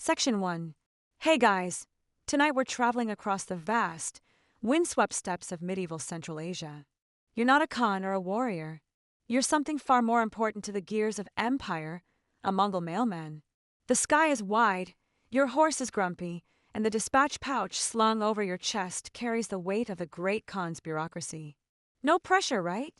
Section 1. Hey guys, tonight we're traveling across the vast, windswept steppes of medieval Central Asia. You're not a Khan or a warrior. You're something far more important to the gears of empire, a Mongol mailman. The sky is wide, your horse is grumpy, and the dispatch pouch slung over your chest carries the weight of the great Khan's bureaucracy. No pressure, right?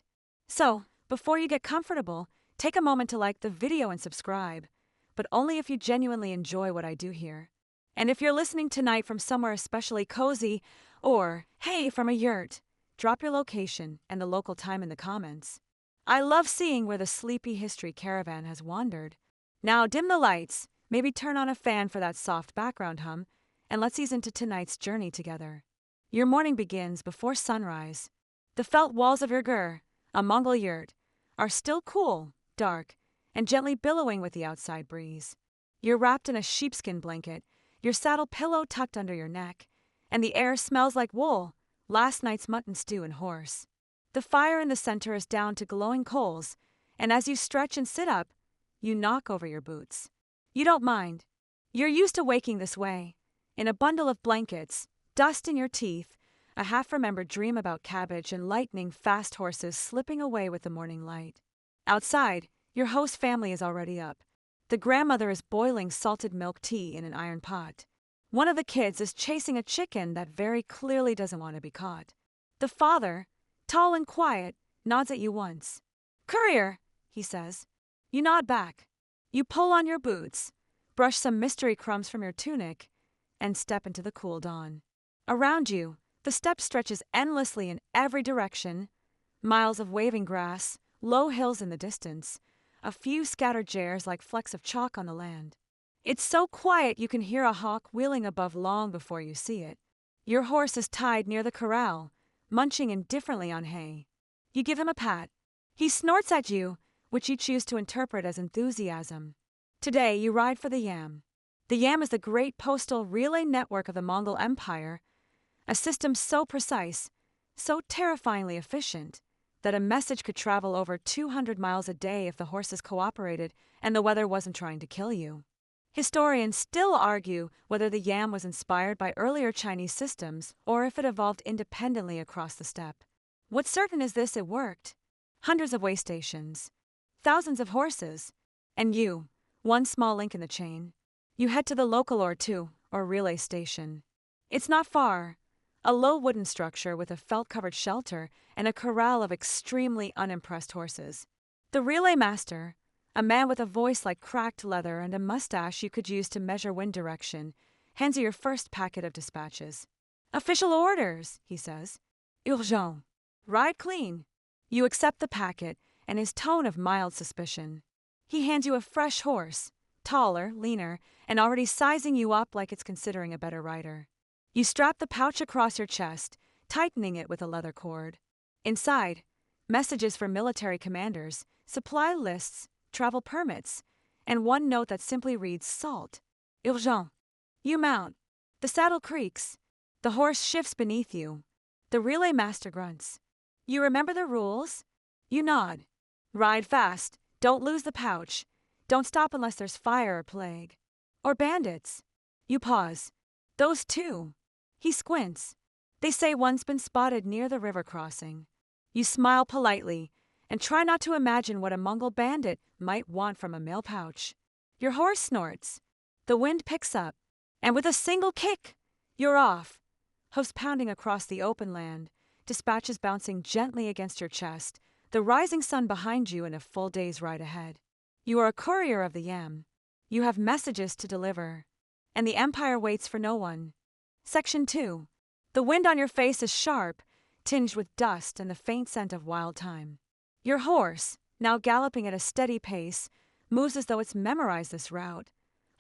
So, before you get comfortable, take a moment to like the video and subscribe, but only if you genuinely enjoy what I do here. And if you're listening tonight from somewhere especially cozy, or, hey, from a yurt, drop your location and the local time in the comments. I love seeing where the sleepy history caravan has wandered. Now dim the lights, maybe turn on a fan for that soft background hum, and let's ease into tonight's journey together. Your morning begins before sunrise. The felt walls of your gur, a Mongol yurt, are still cool, dark, and gently billowing with the outside breeze. You're wrapped in a sheepskin blanket, your saddle pillow tucked under your neck, and the air smells like wool, last night's mutton stew and horse. The fire in the center is down to glowing coals, and as you stretch and sit up, you knock over your boots. You don't mind. You're used to waking this way, in a bundle of blankets, dust in your teeth, a half-remembered dream about cabbage and lightning-fast horses slipping away with the morning light. Outside, your host family is already up. The grandmother is boiling salted milk tea in an iron pot. One of the kids is chasing a chicken that very clearly doesn't want to be caught. The father, tall and quiet, nods at you once. "Courier," he says. You nod back. You pull on your boots, brush some mystery crumbs from your tunic, and step into the cool dawn. Around you, the steppe stretches endlessly in every direction. Miles of waving grass, low hills in the distance, a few scattered jares like flecks of chalk on the land. It's so quiet you can hear a hawk wheeling above long before you see it. Your horse is tied near the corral, munching indifferently on hay. You give him a pat. He snorts at you, which you choose to interpret as enthusiasm. Today you ride for the yam. The yam is the great postal relay network of the Mongol Empire, a system so precise, so terrifyingly efficient, that a message could travel over 200 miles a day if the horses cooperated and the weather wasn't trying to kill you. Historians still argue whether the yam was inspired by earlier Chinese systems or if it evolved independently across the steppe. What's certain is this: it worked. Hundreds of way stations, thousands of horses, and you, one small link in the chain. You head to the local or relay station. It's not far. A low wooden structure with a felt-covered shelter and a corral of extremely unimpressed horses. The relay master, a man with a voice like cracked leather and a mustache you could use to measure wind direction, hands you your first packet of dispatches. "Official orders," he says. "Urgent. Ride clean." You accept the packet and his tone of mild suspicion. He hands you a fresh horse, taller, leaner, and already sizing you up like it's considering a better rider. You strap the pouch across your chest, tightening it with a leather cord. Inside, messages for military commanders, supply lists, travel permits, and one note that simply reads salt. Urgent. You mount. The saddle creaks. The horse shifts beneath you. The relay master grunts. You remember the rules? You nod. Ride fast. Don't lose the pouch. Don't stop unless there's fire or plague. Or bandits. You pause. Those too. He squints. They say one's been spotted near the river crossing. You smile politely and try not to imagine what a Mongol bandit might want from a mail pouch. Your horse snorts. The wind picks up, and with a single kick, you're off. Hoofs pounding across the open land, dispatches bouncing gently against your chest, the rising sun behind you and a full day's ride ahead. You are a courier of the yam. You have messages to deliver, and the empire waits for no one. Section 2. The wind on your face is sharp, tinged with dust and the faint scent of wild thyme. Your horse, now galloping at a steady pace, moves as though it's memorized this route,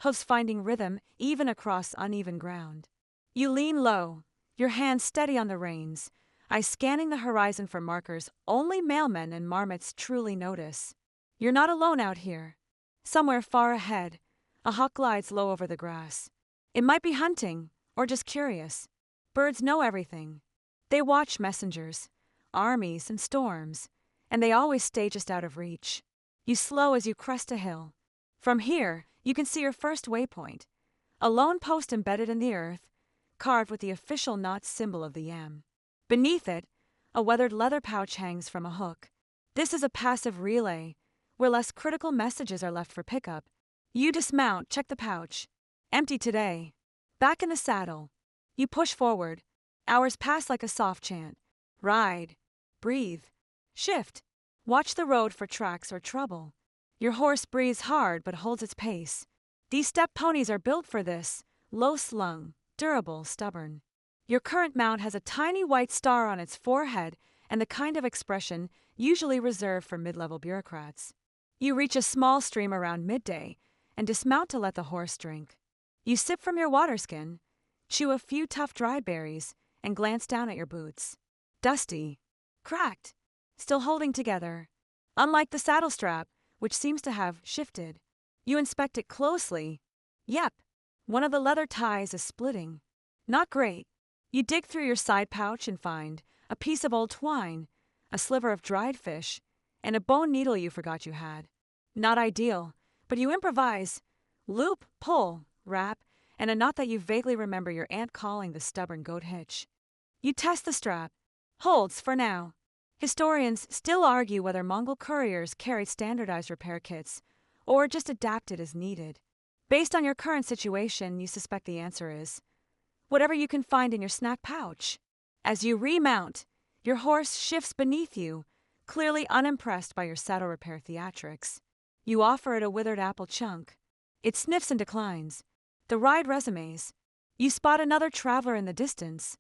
hoofs finding rhythm even across uneven ground. You lean low, your hands steady on the reins, eyes scanning the horizon for markers only mailmen and marmots truly notice. You're not alone out here. Somewhere far ahead, a hawk glides low over the grass. It might be hunting, or just curious. Birds know everything. They watch messengers, armies, and storms, and they always stay just out of reach. You slow as you crest a hill. From here, you can see your first waypoint, A lone post embedded in the earth, carved with the official knot symbol of the yam. Beneath it, a weathered leather pouch hangs from a hook. This is a passive relay, where less critical messages are left for pickup. You dismount, check the pouch. Empty today. Back in the saddle. You push forward. Hours pass like a soft chant. Ride. Breathe. Shift. Watch the road for tracks or trouble. Your horse breathes hard but holds its pace. These steppe ponies are built for this. Low-slung, durable, stubborn. Your current mount has a tiny white star on its forehead and the kind of expression usually reserved for mid-level bureaucrats. You reach a small stream around midday and dismount to let the horse drink. You sip from your water skin, chew a few tough dry berries, and glance down at your boots. Dusty. Cracked. Still holding together. Unlike the saddle strap, which seems to have shifted. You inspect it closely. Yep. One of the leather ties is splitting. Not great. You dig through your side pouch and find a piece of old twine, a sliver of dried fish, and a bone needle you forgot you had. Not ideal, but you improvise. Loop, pull, wrap, and a knot that you vaguely remember your aunt calling the stubborn goat hitch. You test the strap. Holds for now. Historians still argue whether Mongol couriers carried standardized repair kits or just adapted as needed. Based on your current situation, you suspect the answer is whatever you can find in your snack pouch. As you remount, your horse shifts beneath you, clearly unimpressed by your saddle repair theatrics. You offer it a withered apple chunk. It sniffs and declines. The ride resumes. You spot another traveler in the distance,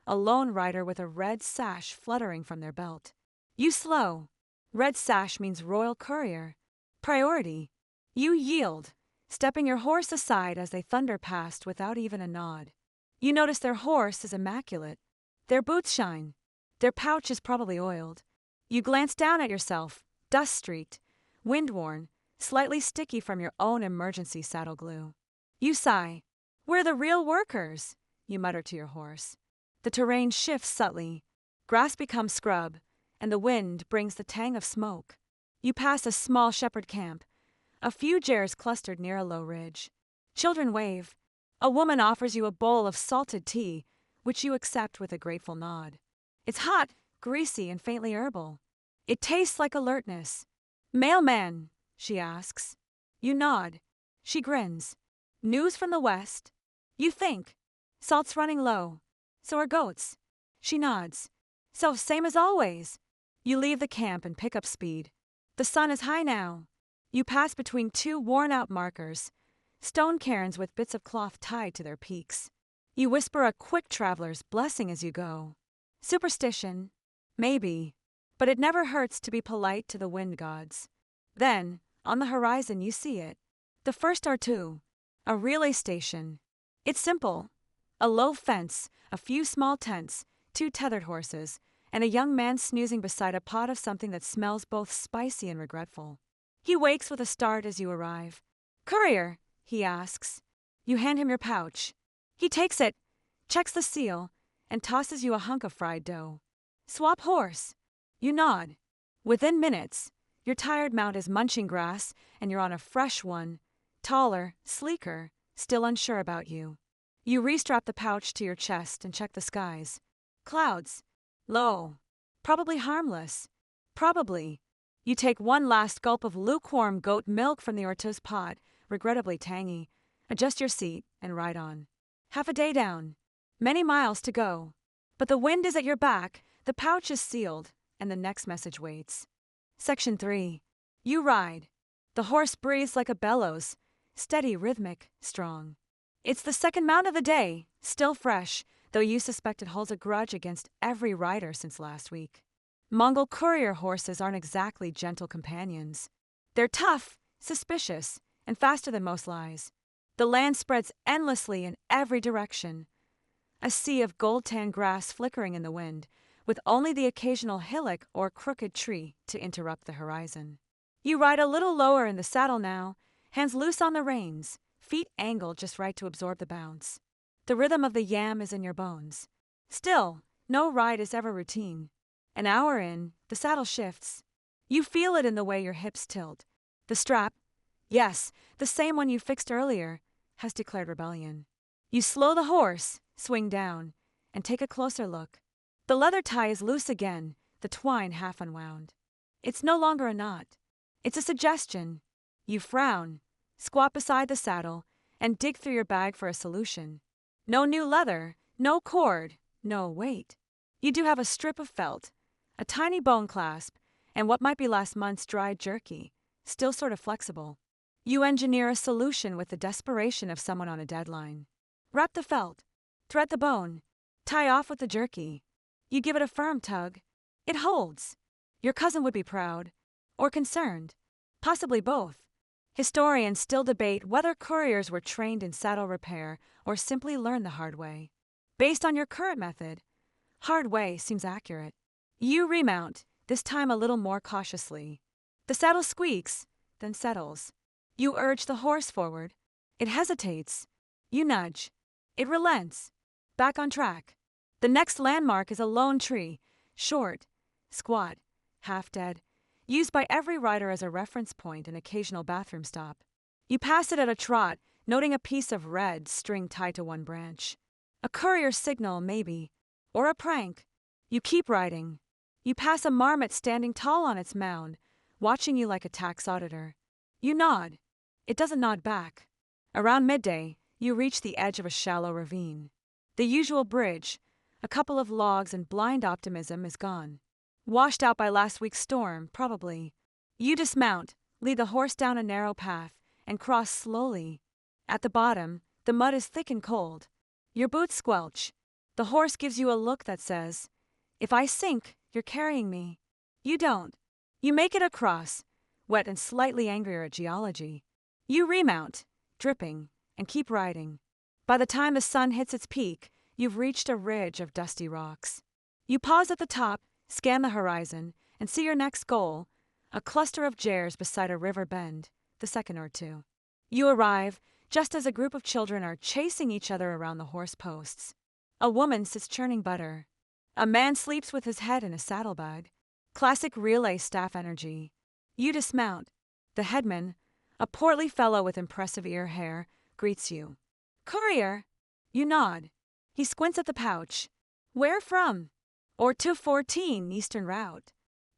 a lone rider with a red sash fluttering from their belt. You slow. Red sash means royal courier. Priority. You yield, stepping your horse aside as they thunder past without even a nod. You notice their horse is immaculate. Their boots shine. Their pouch is probably oiled. You glance down at yourself, dust-streaked, wind-worn, slightly sticky from your own emergency saddle glue. You sigh. We're the real workers, you mutter to your horse. The terrain shifts subtly. Grass becomes scrub, and the wind brings the tang of smoke. You pass a small shepherd camp, a few gers clustered near a low ridge. Children wave. A woman offers you a bowl of salted tea, which you accept with a grateful nod. It's hot, greasy, and faintly herbal. It tastes like alertness. Mailman, she asks. You nod. She grins. News from the west. You think. Salt's running low. So are goats. She nods. So same as always. You leave the camp and pick up speed. The sun is high now. You pass between two worn-out markers, stone cairns with bits of cloth tied to their peaks. You whisper a quick traveler's blessing as you go. Superstition? Maybe. But it never hurts to be polite to the wind gods. Then, on the horizon you see it. The first are two. A relay station. It's simple. A low fence, a few small tents, two tethered horses, and a young man snoozing beside a pot of something that smells both spicy and regretful. He wakes with a start as you arrive. Courier, he asks. You hand him your pouch. He takes it, checks the seal, and tosses you a hunk of fried dough. Swap horse. You nod. Within minutes, your tired mount is munching grass, and you're on a fresh one, taller, sleeker, still unsure about you. You restrap the pouch to your chest and check the skies. Clouds. Low. Probably harmless. Probably. You take one last gulp of lukewarm goat milk from the ortuz pot, regrettably tangy, adjust your seat, and ride on. Half a day down. Many miles to go. But the wind is at your back, the pouch is sealed, and the next message waits. Section 3. You ride. The horse breathes like a bellows, steady, rhythmic, strong. It's the second mount of the day, still fresh, though you suspect it holds a grudge against every rider since last week. Mongol courier horses aren't exactly gentle companions. They're tough, suspicious, and faster than most lies. The land spreads endlessly in every direction. A sea of gold-tan grass flickering in the wind, with only the occasional hillock or crooked tree to interrupt the horizon. You ride a little lower in the saddle now, hands loose on the reins, feet angled just right to absorb the bounce. The rhythm of the yam is in your bones. Still, no ride is ever routine. An hour in, the saddle shifts. You feel it in the way your hips tilt. The strap, yes, the same one you fixed earlier, has declared rebellion. You slow the horse, swing down, and take a closer look. The leather tie is loose again, the twine half unwound. It's no longer a knot. It's a suggestion. You frown, squat beside the saddle, and dig through your bag for a solution. No new leather, no cord, no wait. You do have a strip of felt, a tiny bone clasp, and what might be last month's dried jerky, still sort of flexible. You engineer a solution with the desperation of someone on a deadline. Wrap the felt, thread the bone, tie off with the jerky. You give it a firm tug. It holds. Your cousin would be proud, or concerned, possibly both. Historians still debate whether couriers were trained in saddle repair or simply learned the hard way. Based on your current method, hard way seems accurate. You remount, this time a little more cautiously. The saddle squeaks, then settles. You urge the horse forward. It hesitates. You nudge. It relents. Back on track. The next landmark is a lone tree, short, squat, half dead, used by every rider as a reference point and occasional bathroom stop. You pass it at a trot, noting a piece of red string tied to one branch. A courier's signal, maybe. Or a prank. You keep riding. You pass a marmot standing tall on its mound, watching you like a tax auditor. You nod. It doesn't nod back. Around midday, you reach the edge of a shallow ravine. The usual bridge, a couple of logs and blind optimism is gone. Washed out by last week's storm, probably. You dismount, lead the horse down a narrow path, and cross slowly. At the bottom, the mud is thick and cold. Your boots squelch. The horse gives you a look that says, "If I sink, you're carrying me." You don't. You make it across, wet and slightly angrier at geology. You remount, dripping, and keep riding. By the time the sun hits its peak, you've reached a ridge of dusty rocks. You pause at the top, scan the horizon, and see your next goal, a cluster of jares beside a river bend, the second or two. You arrive just as a group of children are chasing each other around the horse posts. A woman sits churning butter. A man sleeps with his head in a saddlebag. Classic relay staff energy. You dismount. The headman, a portly fellow with impressive ear hair, greets you. "Courier!" You nod. He squints at the pouch. "Where from?" "Or 214 Eastern Route."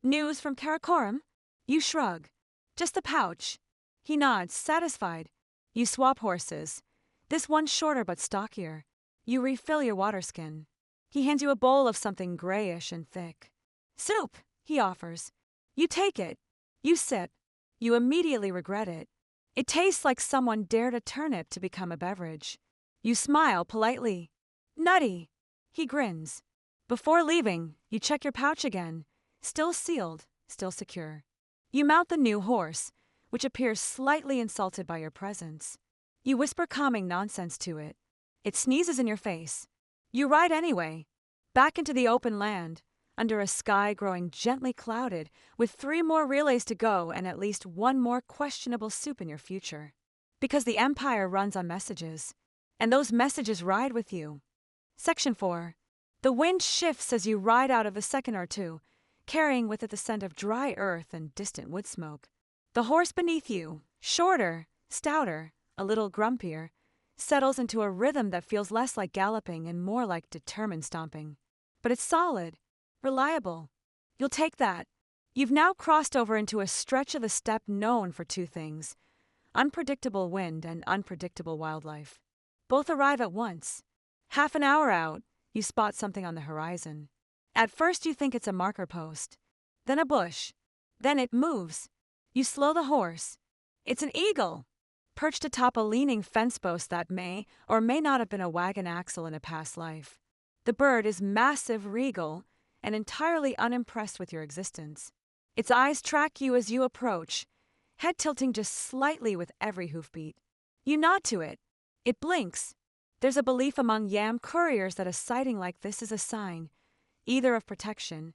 "News from Karakoram?" You shrug. "Just the pouch." He nods, satisfied. You swap horses. This one's shorter but stockier. You refill your water skin. He hands you a bowl of something grayish and thick. "Soup," he offers. You take it. You sip. You immediately regret it. It tastes like someone dared a turnip to become a beverage. You smile politely. "Nutty." He grins. Before leaving, you check your pouch again. Still sealed, still secure. You mount the new horse, which appears slightly insulted by your presence. You whisper calming nonsense to it. It sneezes in your face. You ride anyway, back into the open land, under a sky growing gently clouded, with 3 more relays to go and at least 1 more questionable soup in your future. Because the Empire runs on messages, and those messages ride with you. Section 4. The wind shifts as you ride out of a second or two, carrying with it the scent of dry earth and distant wood smoke. The horse beneath you, shorter, stouter, a little grumpier, settles into a rhythm that feels less like galloping and more like determined stomping. But it's solid, reliable. You'll take that. You've now crossed over into a stretch of the steppe known for 2 things: unpredictable wind and unpredictable wildlife. Both arrive at once. Half an hour out, you spot something on the horizon. At first you think it's a marker post, then a bush, then it moves. You slow the horse. It's an eagle, perched atop a leaning fence post that may or may not have been a wagon axle in a past life. The bird is massive, regal, and entirely unimpressed with your existence. Its eyes track you as you approach, head tilting just slightly with every hoofbeat. You nod to it. It blinks. There's a belief among Yam couriers that a sighting like this is a sign, either of protection,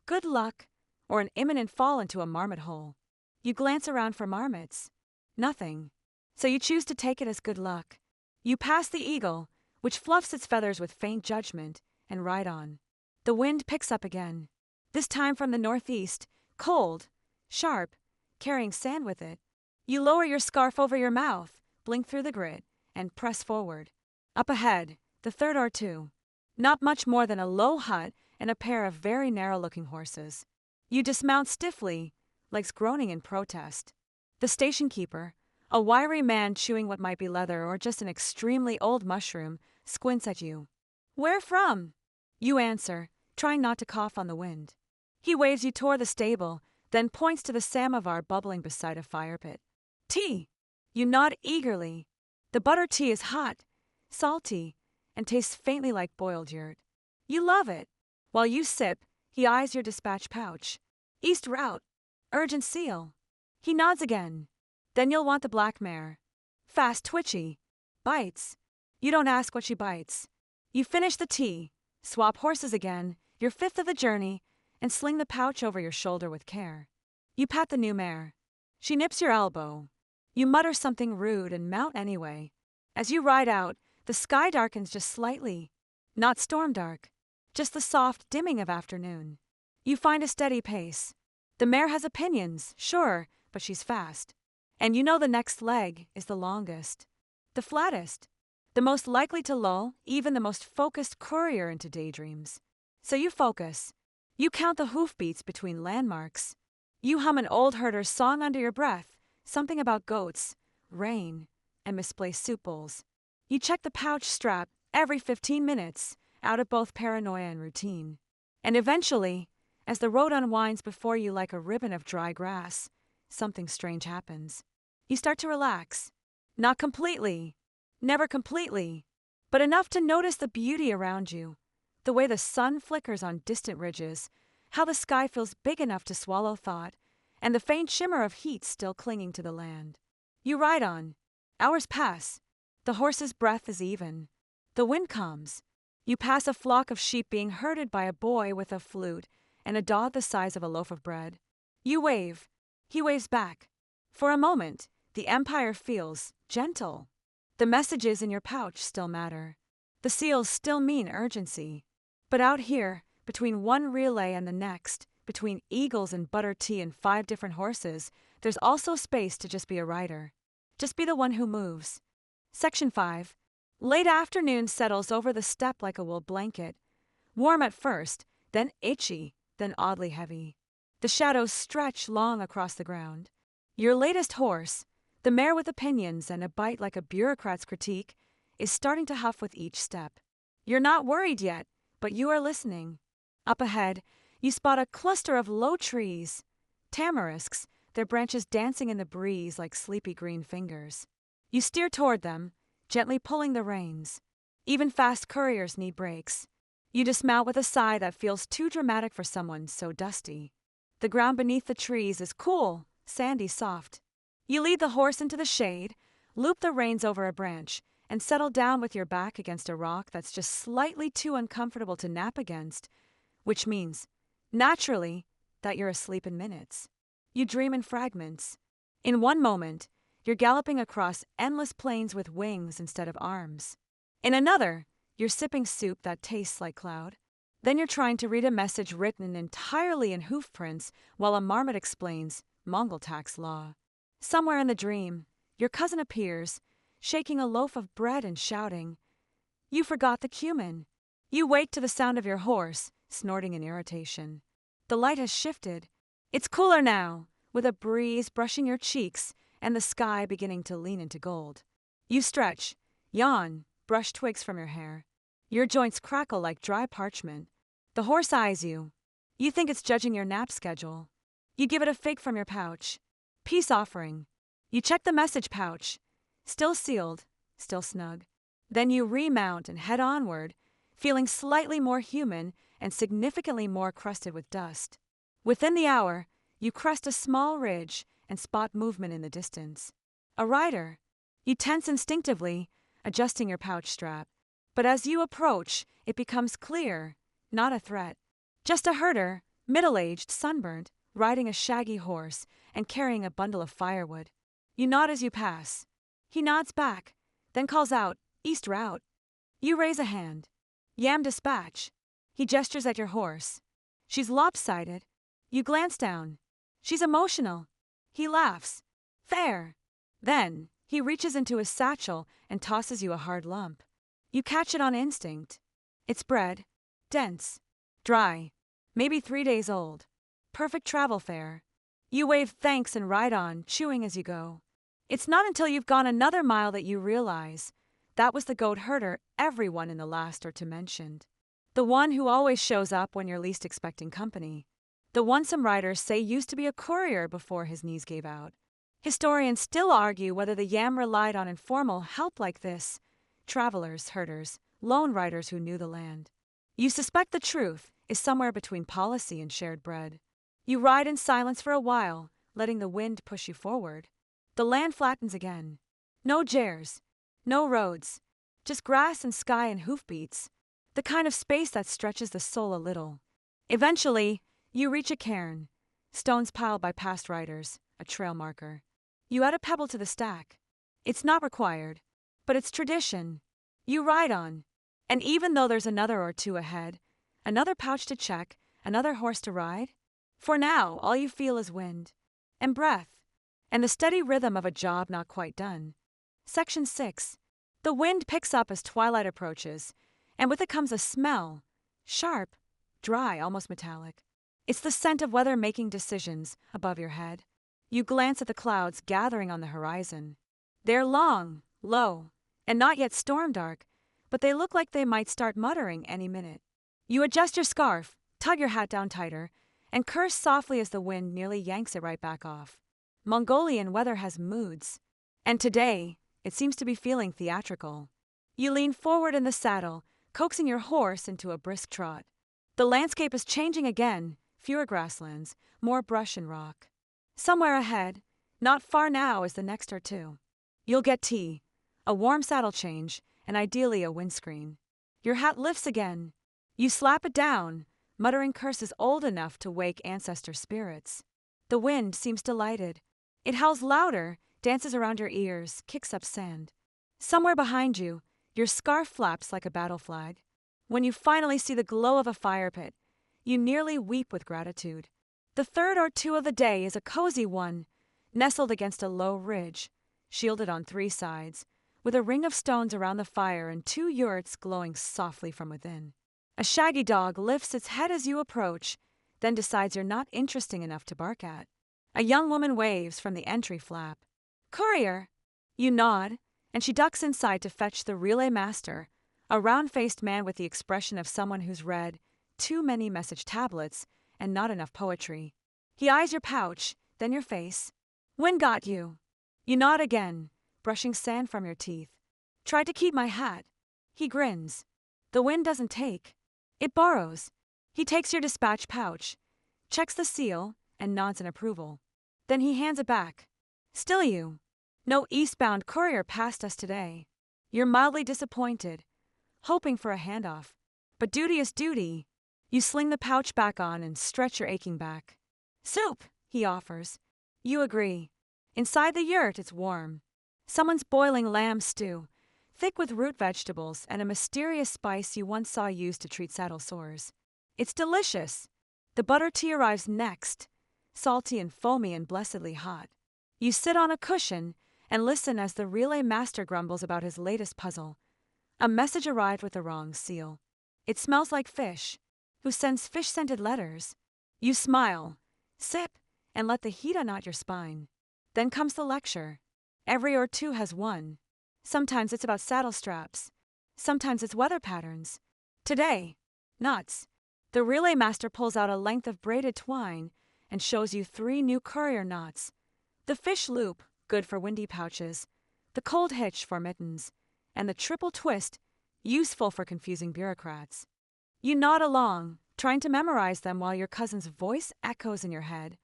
good luck, or an imminent fall into a marmot hole. You glance around for marmots. Nothing. So you choose to take it as good luck. You pass the eagle, which fluffs its feathers with faint judgment, and ride on. The wind picks up again. This time from the northeast, cold, sharp, carrying sand with it. You lower your scarf over your mouth, blink through the grit, and press forward. Up ahead, the third or two. Not much more than a low hut and a pair of very narrow-looking horses. You dismount stiffly, legs groaning in protest. The station keeper, a wiry man chewing what might be leather or just an extremely old mushroom, squints at you. "Where from?" You answer, trying not to cough on the wind. He waves you toward the stable, then points to the samovar bubbling beside a fire pit. "Tea!" You nod eagerly. The butter tea is hot, salty, and tastes faintly like boiled yurt. You love it. While you sip, he eyes your dispatch pouch. "East route. Urgent seal." He nods again. "Then you'll want the black mare. Fast, twitchy. Bites." You don't ask what she bites. You finish the tea, swap horses again, your fifth of the journey, and sling the pouch over your shoulder with care. You pat the new mare. She nips your elbow. You mutter something rude and mount anyway. As you ride out, the sky darkens just slightly. Not storm dark, just the soft dimming of afternoon. You find a steady pace. The mare has opinions, sure, but she's fast. And you know the next leg is the longest, the flattest, the most likely to lull even the most focused courier into daydreams. So you focus. You count the hoofbeats between landmarks. You hum an old herder's song under your breath, something about goats, rain, and misplaced soup bowls. You check the pouch strap every 15 minutes, out of both paranoia and routine. And eventually, as the road unwinds before you like a ribbon of dry grass, something strange happens. You start to relax. Not completely, never completely, but enough to notice the beauty around you, the way the sun flickers on distant ridges, how the sky feels big enough to swallow thought, and the faint shimmer of heat still clinging to the land. You ride on. Hours pass. The horse's breath is even. The wind calms. You pass a flock of sheep being herded by a boy with a flute and a dog the size of a loaf of bread. You wave. He waves back. For a moment, the empire feels gentle. The messages in your pouch still matter. The seals still mean urgency. But out here, between one relay and the next, between eagles and butter tea and 5 different horses, there's also space to just be a rider. Just be the one who moves. Section 5. Late afternoon settles over the steppe like a wool blanket. Warm at first, then itchy, then oddly heavy. The shadows stretch long across the ground. Your latest horse, the mare with opinions and a bite like a bureaucrat's critique, is starting to huff with each step. You're not worried yet, but you are listening. Up ahead, you spot a cluster of low trees, tamarisks, their branches dancing in the breeze like sleepy green fingers. You steer toward them, gently pulling the reins. Even fast couriers need brakes. You dismount with a sigh that feels too dramatic for someone so dusty. The ground beneath the trees is cool, sandy soft. You lead the horse into the shade, loop the reins over a branch, and settle down with your back against a rock that's just slightly too uncomfortable to nap against, which means, naturally, that you're asleep in minutes. You dream in fragments. In one moment, you're galloping across endless plains with wings instead of arms. In another, you're sipping soup that tastes like cloud. Then you're trying to read a message written entirely in hoof prints while a marmot explains Mongol tax law. Somewhere in the dream, your cousin appears, shaking a loaf of bread and shouting, "You forgot the cumin." You wake to the sound of your horse, snorting in irritation. The light has shifted. It's cooler now, with a breeze brushing your cheeks and the sky beginning to lean into gold. You stretch, yawn, brush twigs from your hair. Your joints crackle like dry parchment. The horse eyes you. You think it's judging your nap schedule. You give it a fig from your pouch. Peace offering. You check the message pouch. Still sealed, still snug. Then you remount and head onward, feeling slightly more human and significantly more crusted with dust. Within the hour, you crest a small ridge and spot movement in the distance. A rider. You tense instinctively, adjusting your pouch strap. But as you approach, it becomes clear, not a threat. Just a herder, middle-aged, sunburnt, riding a shaggy horse and carrying a bundle of firewood. You nod as you pass. He nods back, then calls out, "East route." You raise a hand. "Yam dispatch." He gestures at your horse. She's lopsided. You glance down. She's emotional. He laughs. "Fair." Then He reaches into his satchel and tosses you a hard lump. You catch it on instinct. It's bread. Dense. Dry. Maybe 3 days old. Perfect travel fare. You wave thanks and ride on, chewing as you go. It's not until you've gone another mile that you realize that was the goat herder everyone in the last or two mentioned. The one who always shows up when you're least expecting company. The one some writers say used to be a courier before his knees gave out. Historians still argue whether the yam relied on informal help like this. Travelers, herders, lone riders who knew the land. You suspect the truth is somewhere between policy and shared bread. You ride in silence for a while, letting the wind push you forward. The land flattens again. No jares, no roads, just grass and sky and hoofbeats, the kind of space that stretches the soul a little. Eventually, you reach a cairn, stones piled by past riders, a trail marker. You add a pebble to the stack. It's not required, but it's tradition. You ride on, and even though there's another or two ahead, another pouch to check, another horse to ride, for now all you feel is wind, and breath, and the steady rhythm of a job not quite done. Section 6. The wind picks up as twilight approaches, and with it comes a smell. Sharp, dry, almost metallic. It's the scent of weather making decisions above your head. You glance at the clouds gathering on the horizon. They're long, low, and not yet storm dark, but they look like they might start muttering any minute. You adjust your scarf, tug your hat down tighter, and curse softly as the wind nearly yanks it right back off. Mongolian weather has moods, and today it seems to be feeling theatrical. You lean forward in the saddle, coaxing your horse into a brisk trot. The landscape is changing again, fewer grasslands, more brush and rock. Somewhere ahead, not far now, is the next or two. You'll get tea, a warm saddle change, and ideally a windscreen. Your hat lifts again. You slap it down, muttering curses old enough to wake ancestor spirits. The wind seems delighted. It howls louder, dances around your ears, kicks up sand. Somewhere behind you, your scarf flaps like a battle flag. When you finally see the glow of a fire pit, you nearly weep with gratitude. The third or two of the day is a cozy one, nestled against a low ridge, shielded on 3 sides, with a ring of stones around the fire and 2 yurts glowing softly from within. A shaggy dog lifts its head as you approach, then decides you're not interesting enough to bark at. A young woman waves from the entry flap. "Courier!" You nod, and she ducks inside to fetch the relay master, a round-faced man with the expression of someone who's read too many message tablets and not enough poetry. He eyes your pouch, then your face. "When got you?" You nod again, brushing sand from your teeth. "Tried to keep my hat." He grins. The wind doesn't take. It borrows. He takes your dispatch pouch, checks the seal, and nods in approval. Then he hands it back. "Still you. No eastbound courier passed us today." You're mildly disappointed, hoping for a handoff. But duty is duty. You sling the pouch back on and stretch your aching back. "Soup," he offers. You agree. Inside the yurt, it's warm. Someone's boiling lamb stew, thick with root vegetables and a mysterious spice you once saw used to treat saddle sores. It's delicious. The butter tea arrives next, salty and foamy and blessedly hot. You sit on a cushion and listen as the relay master grumbles about his latest puzzle. A message arrived with the wrong seal. It smells like fish. Who sends fish-scented letters? You smile, sip, and let the heat unknot your spine. Then comes the lecture. Every or two has one. Sometimes it's about saddle straps. Sometimes it's weather patterns. Today, nuts. The relay master pulls out a length of braided twine and shows you 3 new courier knots. The fish loop, good for windy pouches, the cold hitch for mittens, and the triple twist, useful for confusing bureaucrats. You nod along, trying to memorize them while your cousin's voice echoes in your head.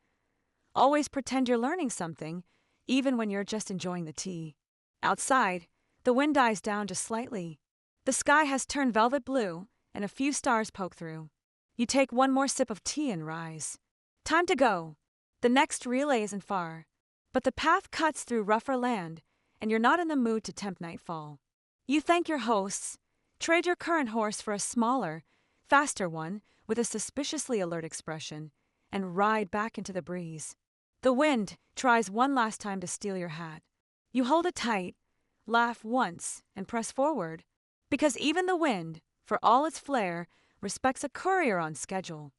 Always pretend you're learning something, even when you're just enjoying the tea. Outside, the wind dies down just slightly. The sky has turned velvet blue, and a few stars poke through. You take one more sip of tea and rise. Time to go. The next relay isn't far, but the path cuts through rougher land, and you're not in the mood to tempt nightfall. You thank your hosts, trade your current horse for a smaller, faster one with a suspiciously alert expression, and ride back into the breeze. The wind tries one last time to steal your hat. You hold it tight, laugh once, and press forward. Because even the wind, for all its flair, respects a courier on schedule.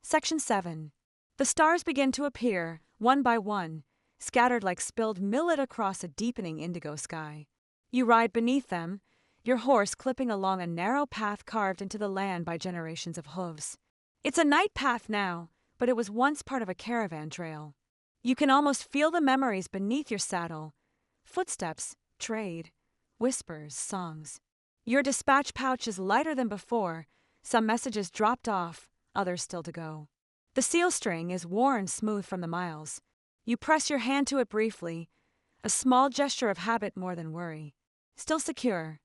Section 7. The stars begin to appear, one by one, scattered like spilled millet across a deepening indigo sky. You ride beneath them, your horse clipping along a narrow path carved into the land by generations of hooves. It's a night path now, but it was once part of a caravan trail. You can almost feel the memories beneath your saddle. Footsteps, trade, whispers, songs. Your dispatch pouch is lighter than before, some messages dropped off, others still to go. The seal string is worn smooth from the miles. You press your hand to it briefly, a small gesture of habit more than worry. Still secure.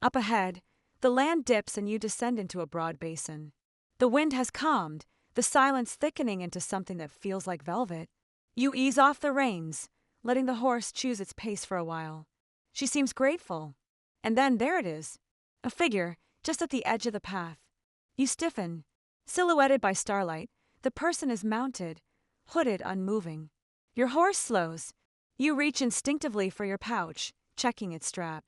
Up ahead, the land dips and you descend into a broad basin. The wind has calmed, the silence thickening into something that feels like velvet. You ease off the reins, letting the horse choose its pace for a while. She seems grateful. And then there it is, a figure just at the edge of the path. You stiffen. Silhouetted by starlight, the person is mounted, hooded, unmoving. Your horse slows. You reach instinctively for your pouch, checking its strap.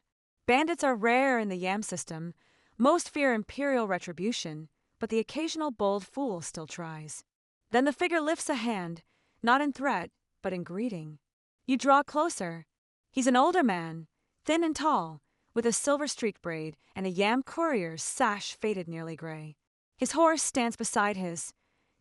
Bandits are rare in the Yam system. Most fear imperial retribution, but the occasional bold fool still tries. Then the figure lifts a hand, not in threat, but in greeting. You draw closer. He's an older man, thin and tall, with a silver-streaked braid and a Yam courier's sash faded nearly gray. His horse stands beside his,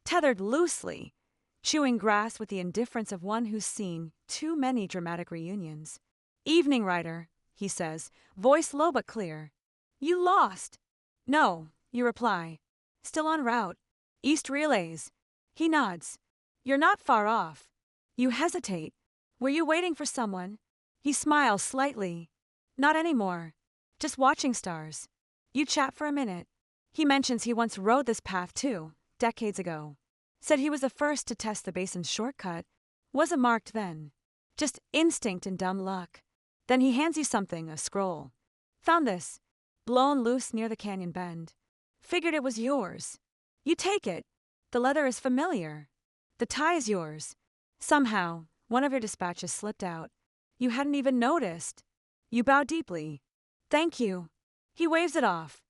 tethered loosely, chewing grass with the indifference of one who's seen too many dramatic reunions. "Evening, rider," he says, voice low but clear. "You lost." "No," you reply. "Still en route. East relays." He nods. "You're not far off." You hesitate. "Were you waiting for someone?" He smiles slightly. "Not anymore. Just watching stars." You chat for a minute. He mentions he once rode this path too, decades ago. Said he was the first to test the basin's shortcut. Wasn't marked then. Just instinct and dumb luck. Then he hands you something, a scroll. "Found this. Blown loose near the canyon bend. Figured it was yours." You take it. The leather is familiar. The tie is yours. Somehow, one of your dispatches slipped out. You hadn't even noticed. You bow deeply. "Thank you." He waves it off.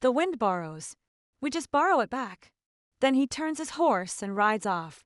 "The wind borrows. We just borrow it back." Then he turns his horse and rides off,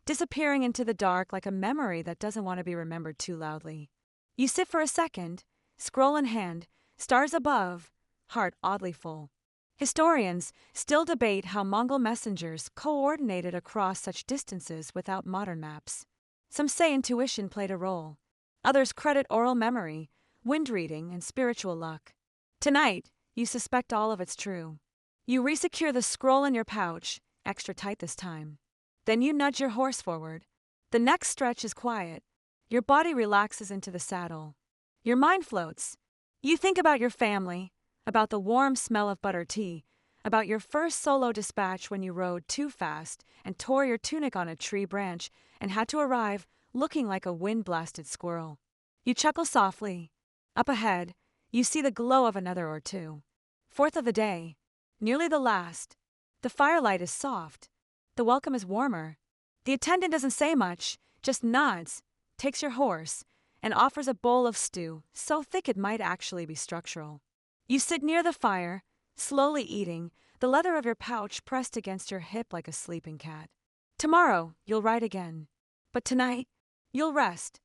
disappearing into the dark like a memory that doesn't want to be remembered too loudly. You sit for a second, scroll in hand, stars above, heart oddly full. Historians still debate how Mongol messengers coordinated across such distances without modern maps. Some say intuition played a role. Others credit oral memory, wind reading, and spiritual luck. Tonight, you suspect all of it's true. You resecure the scroll in your pouch, extra tight this time. Then you nudge your horse forward. The next stretch is quiet. Your body relaxes into the saddle. Your mind floats. You think about your family, about the warm smell of butter tea, about your first solo dispatch when you rode too fast and tore your tunic on a tree branch and had to arrive looking like a wind-blasted squirrel. You chuckle softly. Up ahead, you see the glow of another or two. Fourth of the day, nearly the last. The firelight is soft. The welcome is warmer. The attendant doesn't say much, just nods, takes your horse, and offers a bowl of stew so thick it might actually be structural. You sit near the fire, slowly eating, the leather of your pouch pressed against your hip like a sleeping cat. Tomorrow, you'll ride again. But tonight, you'll rest.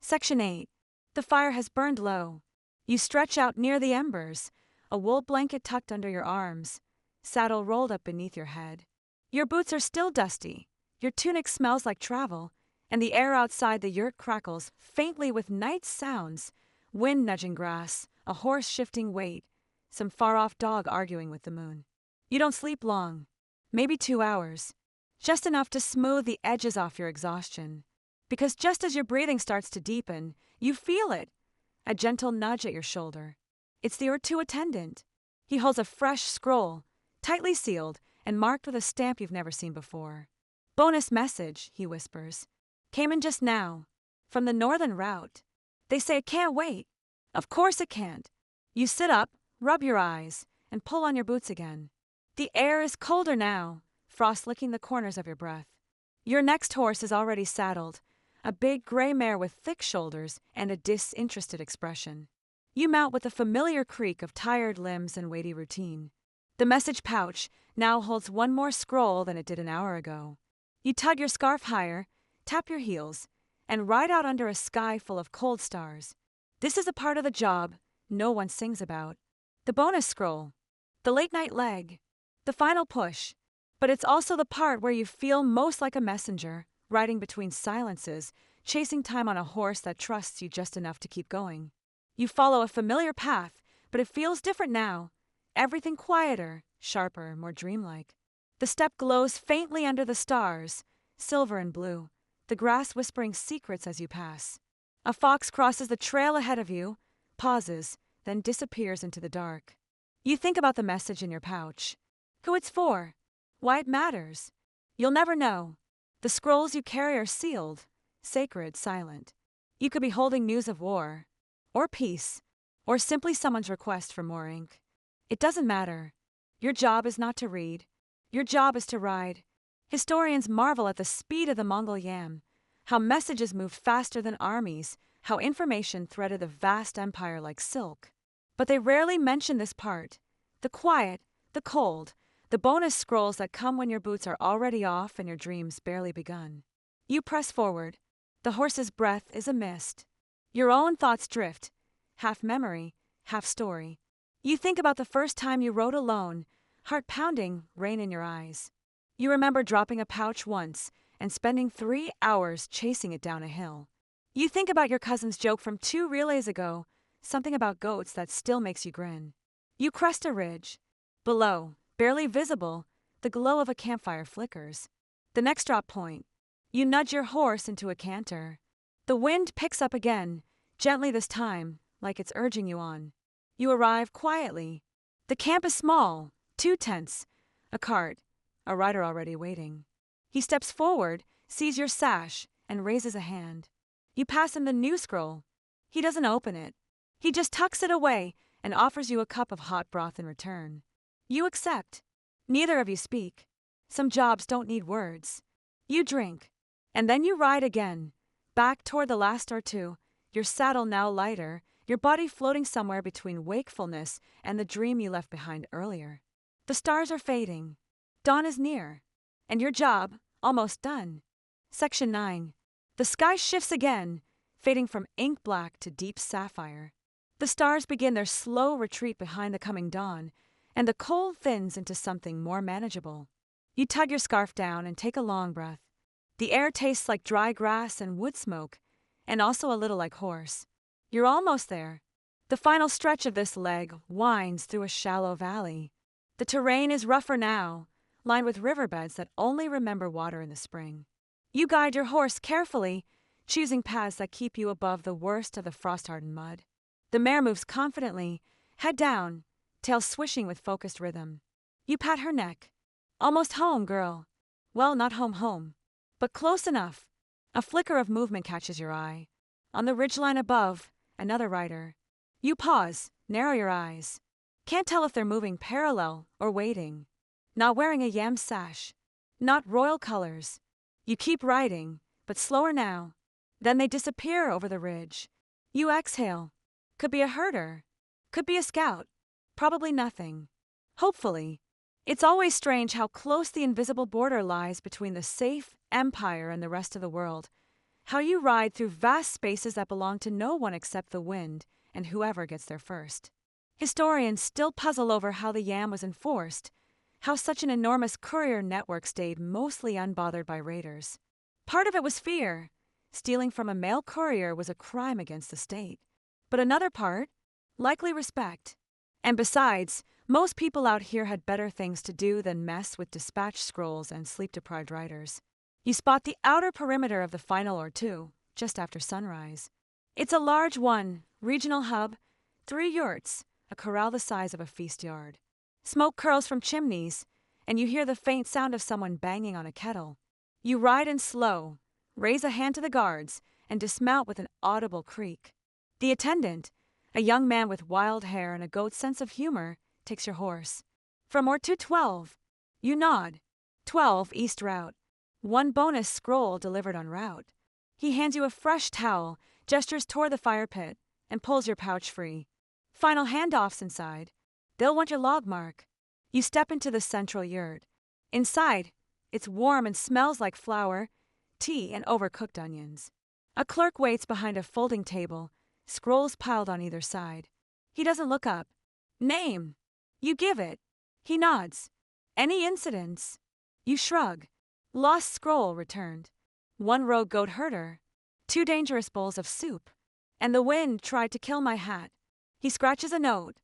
Section 8. The fire has burned low. You stretch out near the embers, a wool blanket tucked under your arms, saddle rolled up beneath your head. Your boots are still dusty, your tunic smells like travel, and the air outside the yurt crackles faintly with night sounds, wind nudging grass, a horse shifting weight, some far-off dog arguing with the moon. You don't sleep long, maybe 2 hours, just enough to smooth the edges off your exhaustion. Because just as your breathing starts to deepen, you feel it, a gentle nudge at your shoulder. It's the Urtu attendant. He holds a fresh scroll, tightly sealed and marked with a stamp you've never seen before. "Bonus message," he whispers. "Came in just now, from the northern route. They say it can't wait." Of course it can't. You sit up, rub your eyes, and pull on your boots again. The air is colder now, frost licking the corners of your breath. Your next horse is already saddled, a big gray mare with thick shoulders and a disinterested expression. You mount with a familiar creak of tired limbs and weighty routine. The message pouch now holds one more scroll than it did an hour ago. You tug your scarf higher, tap your heels, and ride out under a sky full of cold stars. This is a part of the job no one sings about. The bonus scroll. The late-night leg. The final push. But it's also the part where you feel most like a messenger, riding between silences, chasing time on a horse that trusts you just enough to keep going. You follow a familiar path, but it feels different now. Everything quieter, sharper, more dreamlike. The steppe glows faintly under the stars, silver and blue, the grass whispering secrets as you pass. A fox crosses the trail ahead of you, pauses, then disappears into the dark. You think about the message in your pouch. Who it's for. Why it matters. You'll never know. The scrolls you carry are sealed, sacred, silent. You could be holding news of war, or peace, or simply someone's request for more ink. It doesn't matter. Your job is not to read. Your job is to ride. Historians marvel at the speed of the Mongol yam, how messages moved faster than armies, how information threaded the vast empire like silk. But they rarely mention this part, the quiet, the cold, the bonus scrolls that come when your boots are already off and your dreams barely begun. You press forward. The horse's breath is a mist. Your own thoughts drift, half memory, half story. You think about the first time you rode alone, heart pounding, rain in your eyes. You remember dropping a pouch once and spending 3 hours chasing it down a hill. You think about your cousin's joke from 2 relays ago, something about goats that still makes you grin. You crest a ridge. Below, barely visible, the glow of a campfire flickers. The next drop point. You nudge your horse into a canter. The wind picks up again, gently this time, like it's urging you on. You arrive quietly. The camp is small, 2 tents, a cart, a rider already waiting. He steps forward, sees your sash, and raises a hand. You pass him the news scroll. He doesn't open it. He just tucks it away and offers you a cup of hot broth in return. You accept. Neither of you speak. Some jobs don't need words. You drink. And then you ride again, back toward the last or two, your saddle now lighter, your body floating somewhere between wakefulness and the dream you left behind earlier. The stars are fading. Dawn is near. And your job, almost done. Section 9. The sky shifts again, fading from ink black to deep sapphire. The stars begin their slow retreat behind the coming dawn, and the cold thins into something more manageable. You tug your scarf down and take a long breath. The air tastes like dry grass and wood smoke, and also a little like horse. You're almost there. The final stretch of this leg winds through a shallow valley. The terrain is rougher now, lined with riverbeds that only remember water in the spring. You guide your horse carefully, choosing paths that keep you above the worst of the frost-hardened mud. The mare moves confidently, head down, tail swishing with focused rhythm. You pat her neck. Almost home, girl. Well, not home, but close enough. A flicker of movement catches your eye. On the ridgeline above, another rider. You pause, narrow your eyes. Can't tell if they're moving parallel or waiting. Not wearing a yam sash. Not royal colors. You keep riding, but slower now. Then they disappear over the ridge. You exhale. Could be a herder. Could be a scout. Probably nothing. Hopefully. It's always strange how close the invisible border lies between the safe empire and the rest of the world. How you ride through vast spaces that belong to no one except the wind and whoever gets there first. Historians still puzzle over how the yam was enforced, how such an enormous courier network stayed mostly unbothered by raiders. Part of it was fear. Stealing from a mail courier was a crime against the state. But another part, likely respect. And besides, most people out here had better things to do than mess with dispatch scrolls and sleep-deprived riders. You spot the outer perimeter of the final or two, just after sunrise. It's a large one, regional hub, 3 yurts, a corral the size of a feast yard. Smoke curls from chimneys, and you hear the faint sound of someone banging on a kettle. You ride in slow, raise a hand to the guards, and dismount with an audible creak. The attendant, a young man with wild hair and a goat's sense of humor, takes your horse. From or to 12. You nod. 12 east route. 1 bonus scroll delivered en route. He hands you a fresh towel, gestures toward the fire pit, and pulls your pouch free. Final handoffs inside. They'll want your log mark. You step into the central yurt. Inside, it's warm and smells like flour, tea, and overcooked onions. A clerk waits behind a folding table, scrolls piled on either side. He doesn't look up. Name. You give it. He nods. Any incidents? You shrug. Lost scroll returned. 1 rogue goat herder. 2 dangerous bowls of soup. And the wind tried to kill my hat. He scratches a note.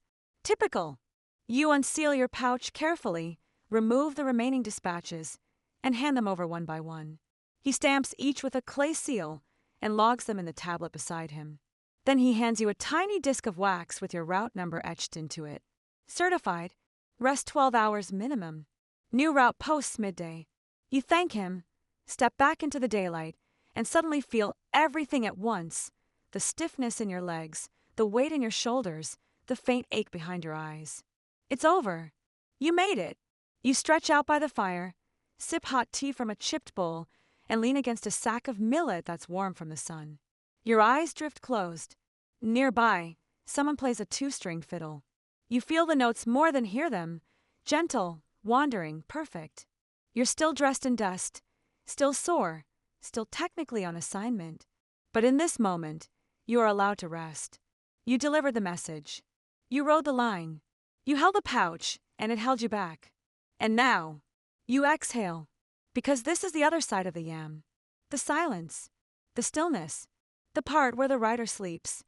Typical. You unseal your pouch carefully, remove the remaining dispatches, and hand them over one by one. He stamps each with a clay seal and logs them in the tablet beside him. Then he hands you a tiny disc of wax with your route number etched into it. Certified. Rest 12 hours minimum. New route posts midday. You thank him, step back into the daylight, and suddenly feel everything at once. The stiffness in your legs, the weight in your shoulders, the faint ache behind your eyes. It's over. You made it. You stretch out by the fire, sip hot tea from a chipped bowl, and lean against a sack of millet that's warm from the sun. Your eyes drift closed. Nearby, someone plays a 2-string fiddle. You feel the notes more than hear them. Gentle, wandering, perfect. You're still dressed in dust, still sore, still technically on assignment. But in this moment, you are allowed to rest. You delivered the message. You rode the line. You held the pouch, and it held you back. And now, you exhale. Because this is the other side of the yam. The silence. The stillness. The part where the rider sleeps.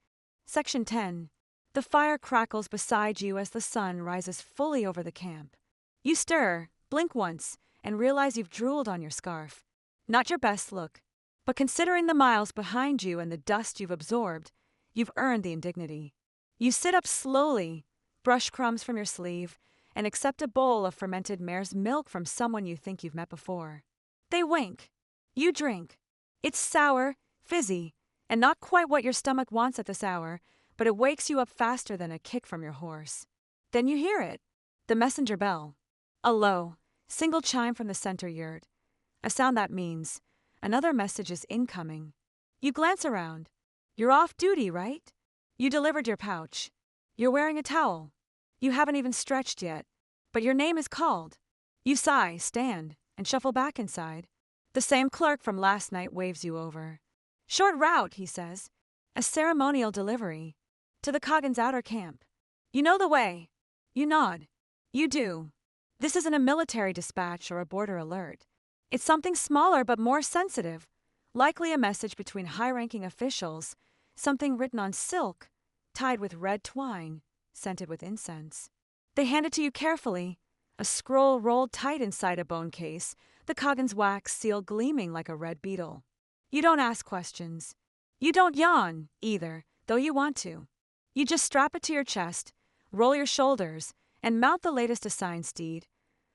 Section 10. The fire crackles beside you as the sun rises fully over the camp. You stir, blink once, and realize you've drooled on your scarf. Not your best look. But considering the miles behind you and the dust you've absorbed, you've earned the indignity. You sit up slowly, brush crumbs from your sleeve, and accept a bowl of fermented mare's milk from someone you think you've met before. They wink. You drink. It's sour, fizzy, and not quite what your stomach wants at this hour, but it wakes you up faster than a kick from your horse. Then you hear it. The messenger bell. A low, single chime from the center yurt. A sound that means another message is incoming. You glance around. You're off duty, right? You delivered your pouch. You're wearing a towel. You haven't even stretched yet, but your name is called. You sigh, stand, and shuffle back inside. The same clerk from last night waves you over. Short route, he says. A ceremonial delivery. To the Coggins outer camp. You know the way. You nod. You do. This isn't a military dispatch or a border alert. It's something smaller but more sensitive. Likely a message between high-ranking officials. Something written on silk, tied with red twine, scented with incense. They hand it to you carefully, a scroll rolled tight inside a bone case, the Coggins wax seal gleaming like a red beetle. You don't ask questions. You don't yawn, either, though you want to. You just strap it to your chest, roll your shoulders, and mount the latest assigned steed,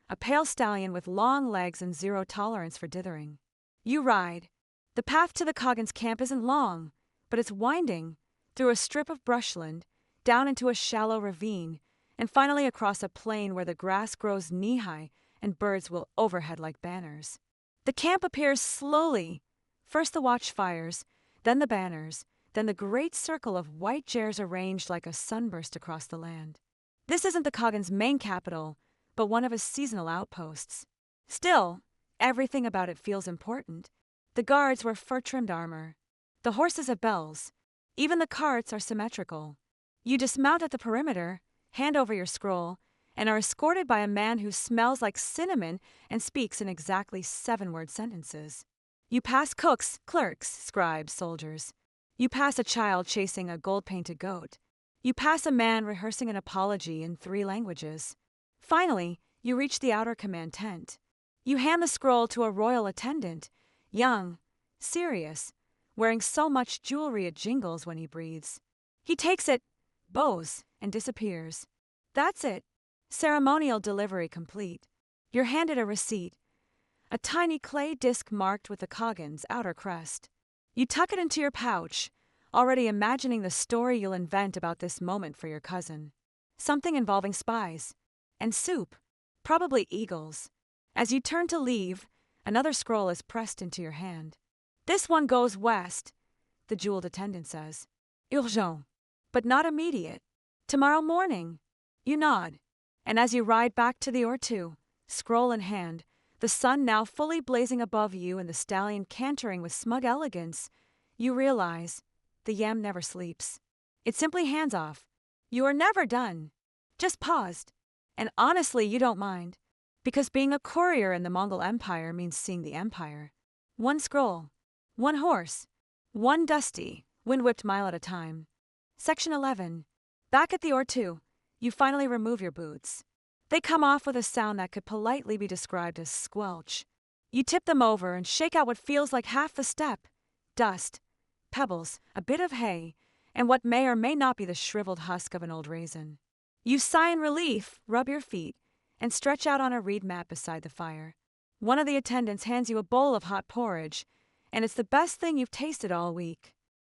a pale stallion with long legs and zero tolerance for dithering. You ride. The path to the Coggins camp isn't long, but it's winding, through a strip of brushland, down into a shallow ravine, and finally across a plain where the grass grows knee-high and birds will overhead like banners. The camp appears slowly. First the watchfires, then the banners, then the great circle of white jars arranged like a sunburst across the land. This isn't the Coggins' main capital, but one of his seasonal outposts. Still, everything about it feels important. The guards wear fur-trimmed armor. The horses have bells. Even the carts are symmetrical. You dismount at the perimeter, hand over your scroll, and are escorted by a man who smells like cinnamon and speaks in exactly 7-word sentences. You pass cooks, clerks, scribes, soldiers. You pass a child chasing a gold-painted goat. You pass a man rehearsing an apology in 3 languages. Finally, you reach the outer command tent. You hand the scroll to a royal attendant, young, serious, wearing so much jewelry it jingles when he breathes. He takes it, bows, and disappears. That's it. Ceremonial delivery complete. You're handed a receipt, a tiny clay disc marked with the Coggins' outer crest. You tuck it into your pouch, already imagining the story you'll invent about this moment for your cousin. Something involving spies. And soup. Probably eagles. As you turn to leave, another scroll is pressed into your hand. This one goes west, the jeweled attendant says. Urgent, but not immediate. Tomorrow morning. You nod. And as you ride back to the Or2, scroll in hand, the sun now fully blazing above you and the stallion cantering with smug elegance, you realize the yam never sleeps. It simply hands off. You are never done. Just paused. And honestly, you don't mind. Because being a courier in the Mongol Empire means seeing the empire. One scroll. One horse. One dusty, wind-whipped mile at a time. Section 11. Back at the Or2, you finally remove your boots. They come off with a sound that could politely be described as squelch. You tip them over and shake out what feels like half the step. Dust, pebbles, a bit of hay, and what may or may not be the shriveled husk of an old raisin. You sigh in relief, rub your feet, and stretch out on a reed mat beside the fire. One of the attendants hands you a bowl of hot porridge, and it's the best thing you've tasted all week.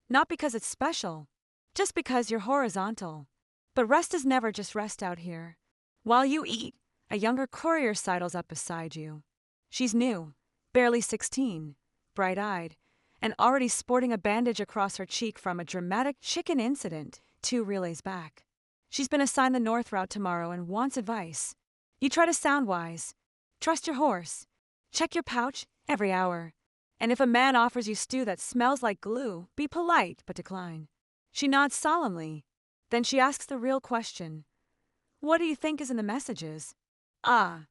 Not because it's special, just because you're horizontal. But rest is never just rest out here. While you eat, a younger courier sidles up beside you. She's new, barely 16, bright-eyed, and already sporting a bandage across her cheek from a dramatic chicken incident 2 relays back. She's been assigned the north route tomorrow and wants advice. You try to sound wise. Trust your horse. Check your pouch every hour. And if a man offers you stew that smells like glue, be polite but decline. She nods solemnly. Then she asks the real question. What do you think is in the messages? Ah.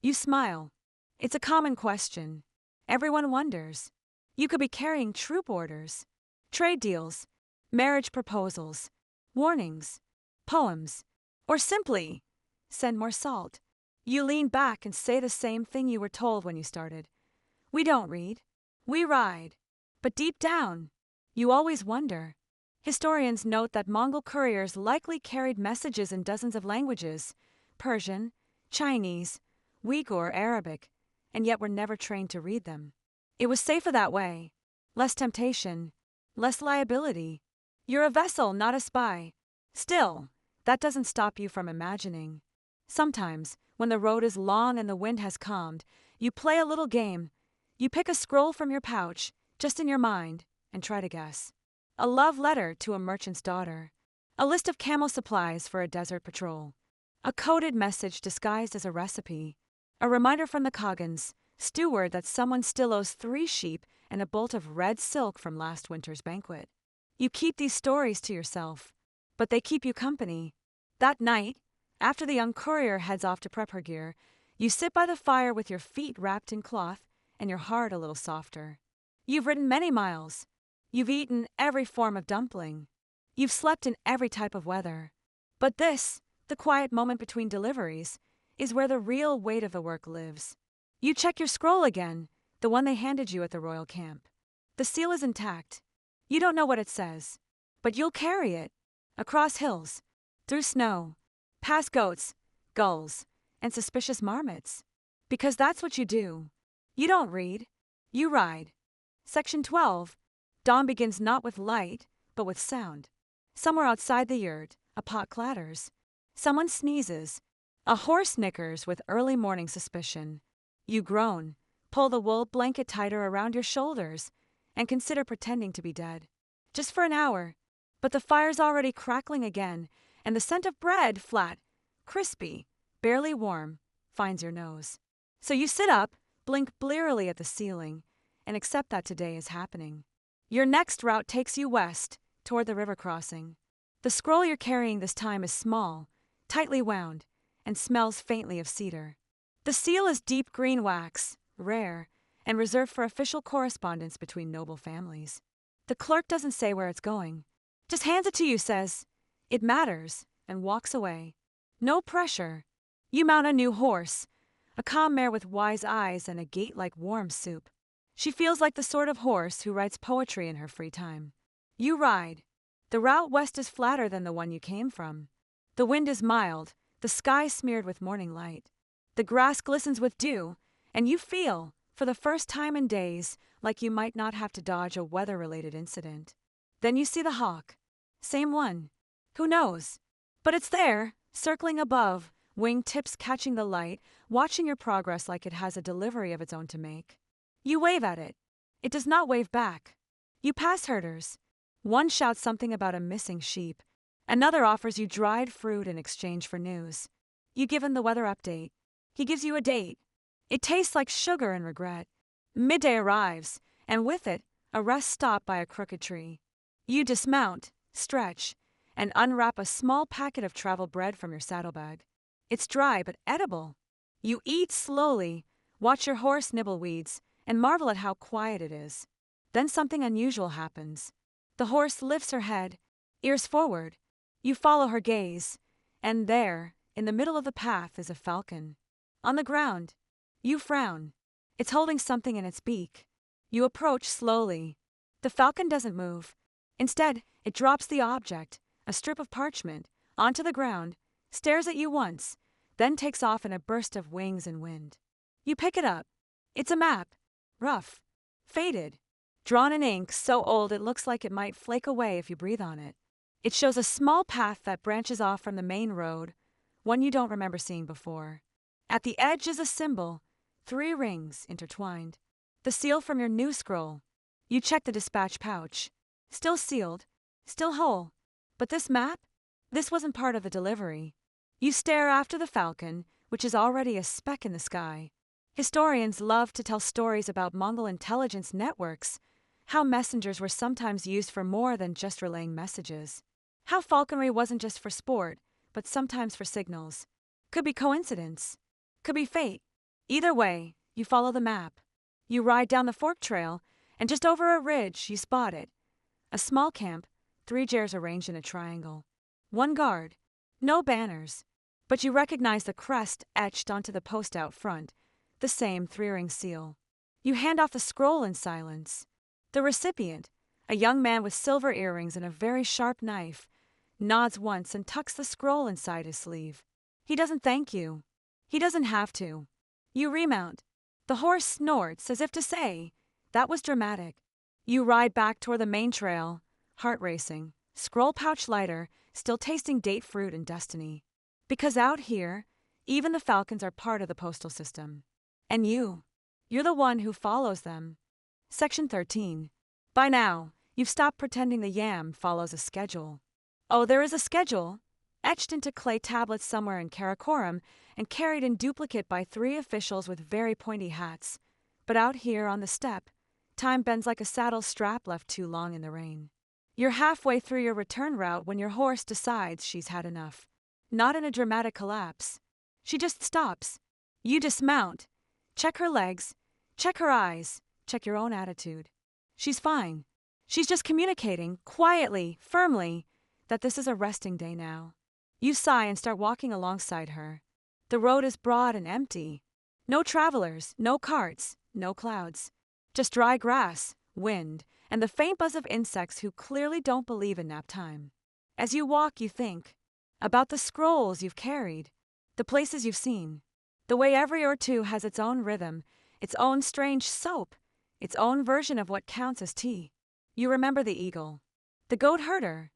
You smile. It's a common question. Everyone wonders. You could be carrying troop orders, trade deals, marriage proposals, warnings, poems, or simply, send more salt. You lean back and say the same thing you were told when you started. We don't read. We ride. But deep down, you always wonder. Historians note that Mongol couriers likely carried messages in dozens of languages, Persian, Chinese, Uyghur, Arabic, and yet were never trained to read them. It was safer that way. Less temptation, less liability. You're a vessel, not a spy. Still, that doesn't stop you from imagining. Sometimes, when the road is long and the wind has calmed, you play a little game. You pick a scroll from your pouch, just in your mind, and try to guess. A love letter to a merchant's daughter. A list of camel supplies for a desert patrol. A coded message disguised as a recipe. A reminder from the Coggins, steward, that someone still owes 3 sheep and a bolt of red silk from last winter's banquet. You keep these stories to yourself, but they keep you company. That night, after the young courier heads off to prep her gear, you sit by the fire with your feet wrapped in cloth and your heart a little softer. You've ridden many miles. You've eaten every form of dumpling. You've slept in every type of weather. But this, the quiet moment between deliveries, is where the real weight of the work lives. You check your scroll again, the one they handed you at the royal camp. The seal is intact. You don't know what it says, but you'll carry it. Across hills, through snow, past goats, gulls, and suspicious marmots. Because that's what you do. You don't read. You ride. Section 12. Dawn begins not with light, but with sound. Somewhere outside the yurt, a pot clatters. Someone sneezes. A horse snickers with early morning suspicion. You groan, pull the wool blanket tighter around your shoulders, and consider pretending to be dead. Just for an hour. But the fire's already crackling again, and the scent of bread, flat, crispy, barely warm, finds your nose. So you sit up, blink blearily at the ceiling, and accept that today is happening. Your next route takes you west, toward the river crossing. The scroll you're carrying this time is small, tightly wound, and smells faintly of cedar. The seal is deep green wax, rare, and reserved for official correspondence between noble families. The clerk doesn't say where it's going. Just hands it to you, says, "It matters," and walks away. No pressure. You mount a new horse, a calm mare with wise eyes and a gait like warm soup. She feels like the sort of horse who writes poetry in her free time. You ride. The route west is flatter than the one you came from. The wind is mild, the sky smeared with morning light. The grass glistens with dew, and you feel, for the first time in days, like you might not have to dodge a weather-related incident. Then you see the hawk. Same one. Who knows? But it's there, circling above, wing tips catching the light, watching your progress like it has a delivery of its own to make. You wave at it. It does not wave back. You pass herders. One shouts something about a missing sheep. Another offers you dried fruit in exchange for news. You give him the weather update. He gives you a date. It tastes like sugar and regret. Midday arrives, and with it, a rest stop by a crooked tree. You dismount, stretch, and unwrap a small packet of travel bread from your saddlebag. It's dry but edible. You eat slowly, watch your horse nibble weeds, and marvel at how quiet it is. Then something unusual happens. The horse lifts her head, ears forward. You follow her gaze, and there, in the middle of the path, is a falcon. On the ground. You frown. It's holding something in its beak. You approach slowly. The falcon doesn't move. Instead, it drops the object, a strip of parchment, onto the ground, stares at you once, then takes off in a burst of wings and wind. You pick it up. It's a map. Rough. Faded. Drawn in ink so old it looks like it might flake away if you breathe on it. It shows a small path that branches off from the main road, one you don't remember seeing before. At the edge is a symbol, 3 rings intertwined. The seal from your new scroll. You check the dispatch pouch. Still sealed, still whole. But this map? This wasn't part of the delivery. You stare after the falcon, which is already a speck in the sky. Historians love to tell stories about Mongol intelligence networks, how messengers were sometimes used for more than just relaying messages. How falconry wasn't just for sport, but sometimes for signals. Could be coincidence. Could be fate. Either way, you follow the map. You ride down the fork trail, and just over a ridge, you spot it. A small camp, 3 chairs arranged in a triangle. 1 guard. No banners. But you recognize the crest etched onto the post out front, the same 3-ring seal. You hand off the scroll in silence. The recipient, a young man with silver earrings and a very sharp knife, nods once and tucks the scroll inside his sleeve. He doesn't thank you. He doesn't have to. You remount. The horse snorts as if to say, "That was dramatic." You ride back toward the main trail, heart racing, scroll pouch lighter, still tasting date fruit and destiny. Because out here, even the falcons are part of the postal system. And you're the one who follows them. Section 13. By now, you've stopped pretending the yam follows a schedule. Oh, there is a schedule, etched into clay tablets somewhere in Karakoram and carried in duplicate by 3 officials with very pointy hats. But out here on the steppe, time bends like a saddle strap left too long in the rain. You're halfway through your return route when your horse decides she's had enough. Not in a dramatic collapse. She just stops. You dismount. Check her legs. Check her eyes. Check your own attitude. She's fine. She's just communicating, quietly, firmly, that this is a resting day now. You sigh and start walking alongside her. The road is broad and empty. No travelers, no carts, no clouds. Just dry grass, wind, and the faint buzz of insects who clearly don't believe in nap time. As you walk, you think about the scrolls you've carried, the places you've seen, the way every or two has its own rhythm, its own strange soap, its own version of what counts as tea. You remember the eagle, the goat herder,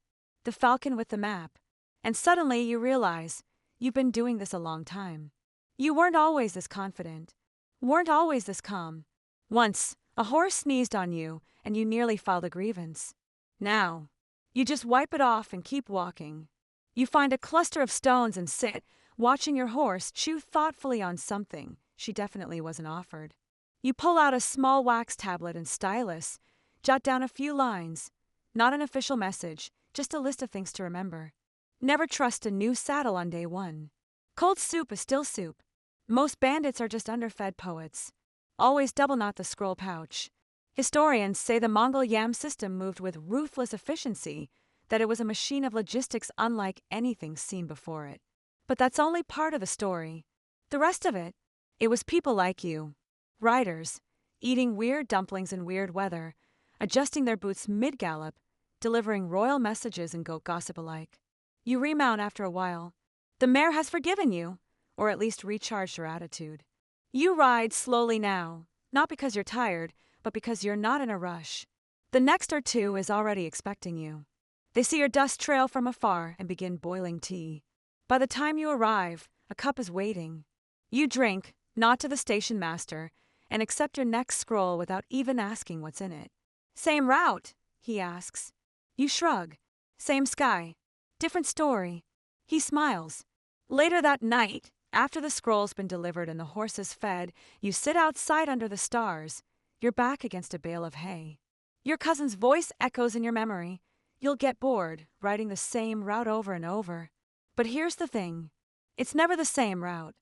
the falcon with the map, and suddenly you realize you've been doing this a long time. You weren't always this confident, weren't always this calm. Once, a horse sneezed on you and you nearly filed a grievance. Now, you just wipe it off and keep walking. You find a cluster of stones and sit, watching your horse chew thoughtfully on something she definitely wasn't offered. You pull out a small wax tablet and stylus, jot down a few lines. Not an official message, just a list of things to remember. Never trust a new saddle on day 1. Cold soup is still soup. Most bandits are just underfed poets. Always double knot the scroll pouch. Historians say the Mongol yam system moved with ruthless efficiency, that it was a machine of logistics unlike anything seen before it. But that's only part of the story. The rest of it was people like you. Riders, eating weird dumplings in weird weather, adjusting their boots mid-gallop, delivering royal messages and goat gossip alike. You remount after a while. The mare has forgiven you, or at least recharged her attitude. You ride slowly now, not because you're tired, but because you're not in a rush. The next or two is already expecting you. They see your dust trail from afar and begin boiling tea. By the time you arrive, a cup is waiting. You drink, nod to the station master, and accept your next scroll without even asking what's in it. Same route, he asks. You shrug. Same sky. Different story. He smiles. Later that night, after the scroll's been delivered and the horses fed, you sit outside under the stars, your back against a bale of hay. Your cousin's voice echoes in your memory. You'll get bored, writing the same route over and over. But here's the thing. It's never the same route.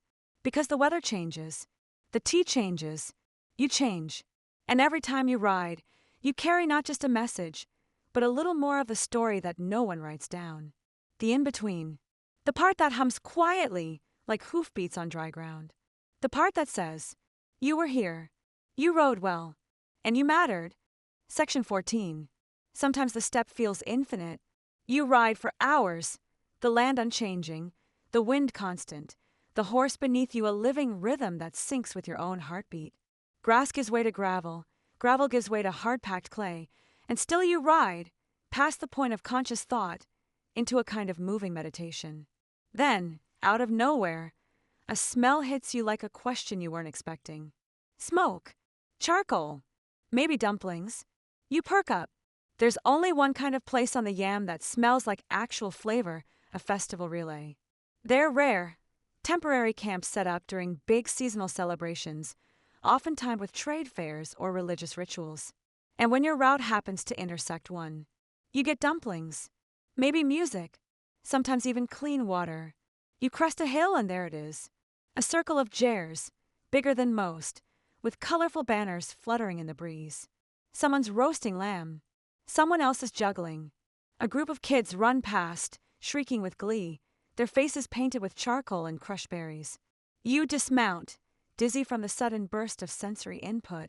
Because the weather changes. The tea changes. You change. And every time you ride, you carry not just a message, but a little more of the story that no one writes down. The in-between. The part that hums quietly, like hoofbeats on dry ground. The part that says, you were here. You rode well. And you mattered. Section 14. Sometimes the step feels infinite. You ride for hours. The land unchanging. The wind constant. The horse beneath you a living rhythm that syncs with your own heartbeat. Grass gives way to gravel. Gravel gives way to hard-packed clay. And still you ride, past the point of conscious thought, into a kind of moving meditation. Then, out of nowhere, a smell hits you like a question you weren't expecting. Smoke. Charcoal. Maybe dumplings. You perk up. There's only one kind of place on the Yam that smells like actual flavor, a festival relay. They're rare. Temporary camps set up during big seasonal celebrations, often timed with trade fairs or religious rituals. And when your route happens to intersect one, you get dumplings. Maybe music. Sometimes even clean water. You crest a hill and there it is. A circle of jares, bigger than most, with colorful banners fluttering in the breeze. Someone's roasting lamb. Someone else is juggling. A group of kids run past, shrieking with glee, their faces painted with charcoal and crushed berries. You dismount, dizzy from the sudden burst of sensory input.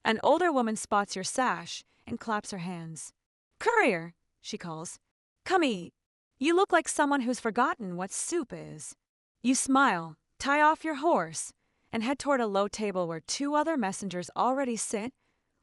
An older woman spots your sash and claps her hands. Courier, she calls. Come eat. You look like someone who's forgotten what soup is. You smile, tie off your horse, and head toward a low table where two other messengers already sit,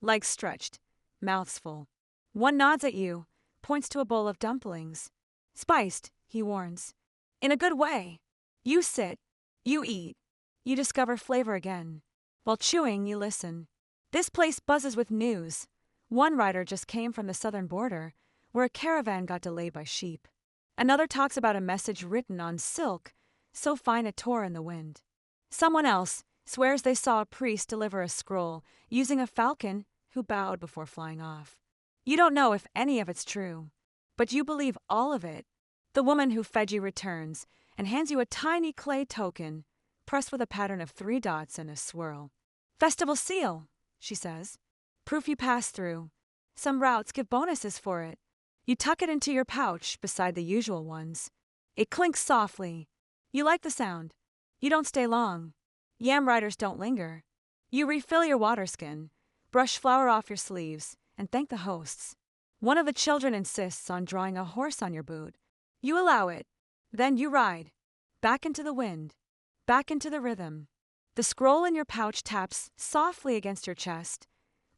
legs stretched, mouths full. One nods at you, points to a bowl of dumplings. Spiced, he warns. In a good way. You sit. You eat. You discover flavor again. While chewing, you listen. This place buzzes with news. One rider just came from the southern border, where a caravan got delayed by sheep. Another talks about a message written on silk, so fine it tore in the wind. Someone else swears they saw a priest deliver a scroll using a falcon who bowed before flying off. You don't know if any of it's true, but you believe all of it. The woman who fed you returns and hands you a tiny clay token, pressed with a pattern of 3 dots and a swirl. Festival seal, she says. Proof you passed through. Some routes give bonuses for it. You tuck it into your pouch beside the usual ones. It clinks softly. You like the sound. You don't stay long. Yam riders don't linger. You refill your water skin, brush flour off your sleeves, and thank the hosts. One of the children insists on drawing a horse on your boot. You allow it. Then you ride. Back into the wind. Back into the rhythm. The scroll in your pouch taps softly against your chest.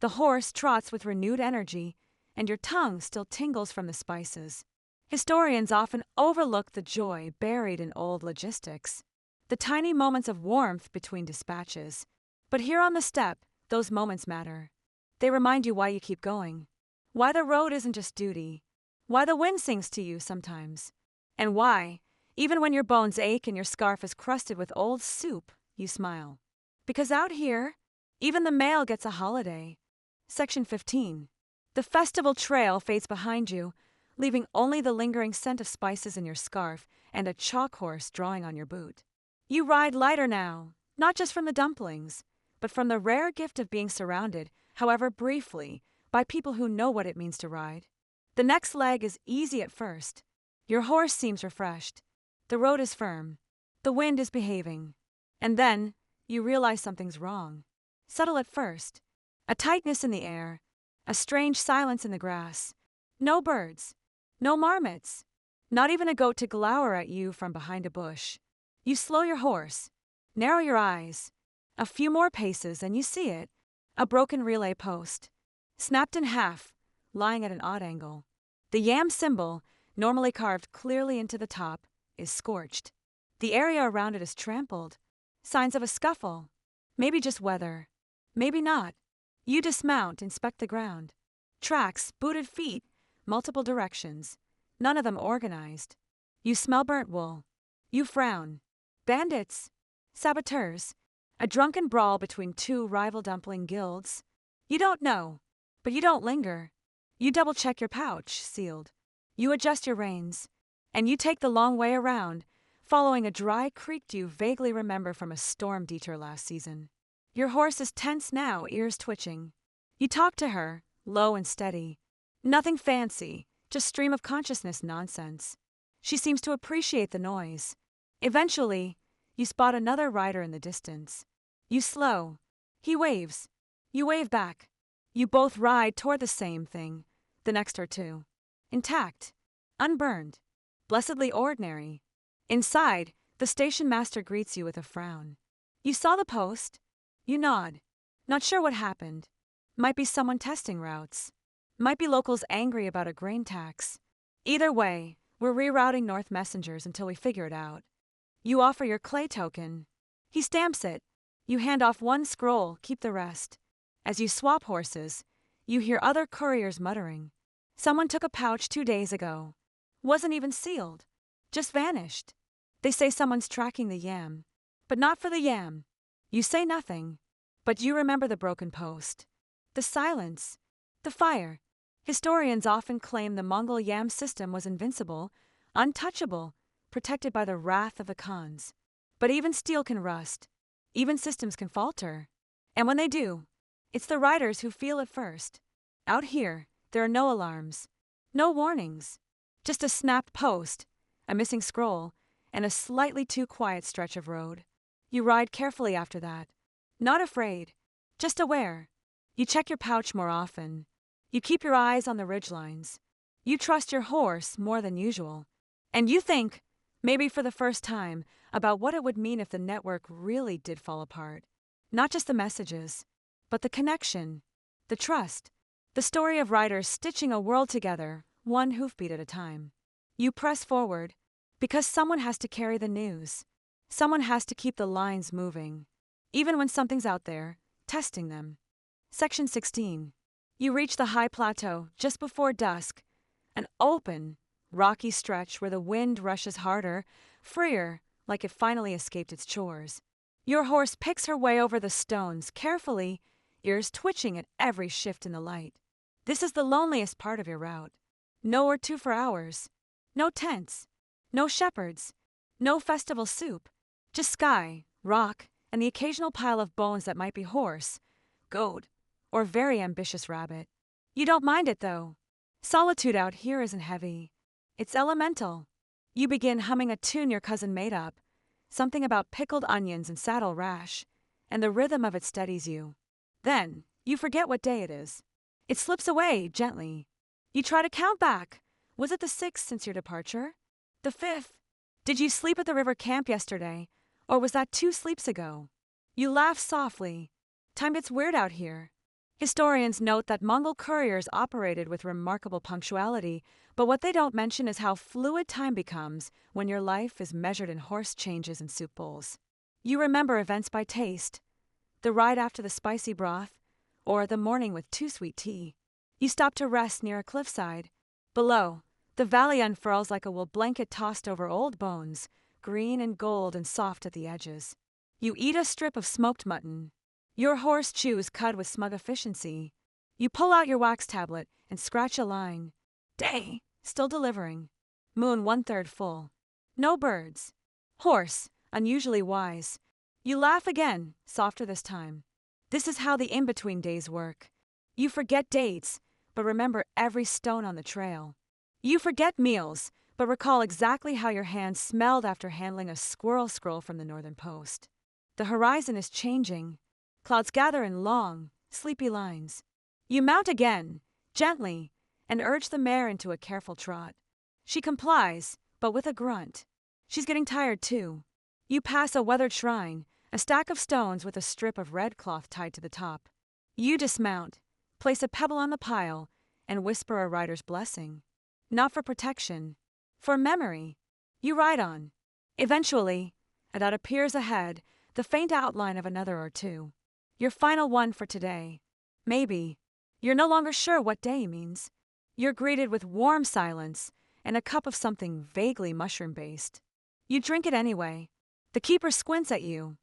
The horse trots with renewed energy, and your tongue still tingles from the spices. Historians often overlook the joy buried in old logistics, the tiny moments of warmth between dispatches. But here on the step, those moments matter. They remind you why you keep going, why the road isn't just duty, why the wind sings to you sometimes, and why, even when your bones ache and your scarf is crusted with old soup, you smile. Because out here, even the mail gets a holiday. Section 15. The festival trail fades behind you, leaving only the lingering scent of spices in your scarf and a chalk horse drawing on your boot. You ride lighter now, not just from the dumplings, but from the rare gift of being surrounded, however briefly, by people who know what it means to ride. The next leg is easy at first. Your horse seems refreshed. The road is firm. The wind is behaving. And then, you realize something's wrong. Subtle at first. A tightness in the air. A strange silence in the grass. No birds. No marmots. Not even a goat to glower at you from behind a bush. You slow your horse. Narrow your eyes. A few more paces and you see it. A broken relay post. Snapped in half, lying at an odd angle. The Yam symbol, normally carved clearly into the top, is scorched. The area around it is trampled. Signs of a scuffle. Maybe just weather. Maybe not. You dismount, inspect the ground. Tracks, booted feet, multiple directions, none of them organized. You smell burnt wool. You frown. Bandits? Saboteurs? A drunken brawl between two rival dumpling guilds? You don't know, but you don't linger. You double-check your pouch, sealed. You adjust your reins, and you take the long way around, following a dry creek you vaguely remember from a storm detour last season. Your horse is tense now, ears twitching. You talk to her, low and steady. Nothing fancy, just stream of consciousness nonsense. She seems to appreciate the noise. Eventually, you spot another rider in the distance. You slow. He waves. You wave back. You both ride toward the same thing, the next or two. Intact. Unburned. Blessedly ordinary. Inside, the station master greets you with a frown. You saw the post. You nod. Not sure what happened. Might be someone testing routes. Might be locals angry about a grain tax. Either way, we're rerouting North Messengers until we figure it out. You offer your clay token. He stamps it. You hand off one scroll, keep the rest. As you swap horses, you hear other couriers muttering. Someone took a pouch 2 days ago. Wasn't even sealed. Just vanished. They say someone's tracking the yam. But not for the yam. You say nothing. But you remember the broken post. The silence. The fire. Historians often claim the Mongol yam system was invincible, untouchable, protected by the wrath of the Khans. But even steel can rust. Even systems can falter. And when they do, it's the riders who feel it first. Out here, there are no alarms. No warnings. Just a snapped post, a missing scroll, and a slightly too quiet stretch of road. You ride carefully after that. Not afraid. Just aware. You check your pouch more often. You keep your eyes on the ridgelines. You trust your horse more than usual. And you think, maybe for the first time, about what it would mean if the network really did fall apart. Not just the messages, but the connection, the trust, the story of riders stitching a world together, one hoofbeat at a time. You press forward, because someone has to carry the news. Someone has to keep the lines moving, even when something's out there, testing them. Section 16. You reach the high plateau just before dusk, an open, rocky stretch where the wind rushes harder, freer, like it finally escaped its chores. Your horse picks her way over the stones carefully, ears twitching at every shift in the light. This is the loneliest part of your route. Nowhere to for hours. No tents. No shepherds. No festival soup. Just sky, rock, and the occasional pile of bones that might be horse, goat, or very ambitious rabbit. You don't mind it, though. Solitude out here isn't heavy. It's elemental. You begin humming a tune your cousin made up, something about pickled onions and saddle rash, and the rhythm of it steadies you. Then, you forget what day it is. It slips away, gently. You try to count back. Was it the 6th since your departure? The 5th? Did you sleep at the river camp yesterday, or was that 2 sleeps ago? You laugh softly. Time gets weird out here. Historians note that Mongol couriers operated with remarkable punctuality, but what they don't mention is how fluid time becomes when your life is measured in horse changes and soup bowls. You remember events by taste. The ride after the spicy broth, or the morning with too sweet tea. You stop to rest near a cliffside. Below, the valley unfurls like a wool blanket tossed over old bones, green and gold and soft at the edges. You eat a strip of smoked mutton. Your horse chews cud with smug efficiency. You pull out your wax tablet and scratch a line. Day, still delivering. Moon 1/3 full. No birds. Horse, unusually wise. You laugh again, softer this time. This is how the in-between days work. You forget dates, but remember every stone on the trail. You forget meals, but recall exactly how your hand smelled after handling a squirrel scroll from the northern post. The horizon is changing. Clouds gather in long, sleepy lines. You mount again, gently, and urge the mare into a careful trot. She complies, but with a grunt. She's getting tired too. You pass a weathered shrine, a stack of stones with a strip of red cloth tied to the top. You dismount, place a pebble on the pile, and whisper a rider's blessing. Not for protection, for memory. You ride on. Eventually, and out appears ahead the faint outline of another or two. Your final one for today. Maybe. You're no longer sure what day means. You're greeted with warm silence and a cup of something vaguely mushroom-based. You drink it anyway. The keeper squints at you.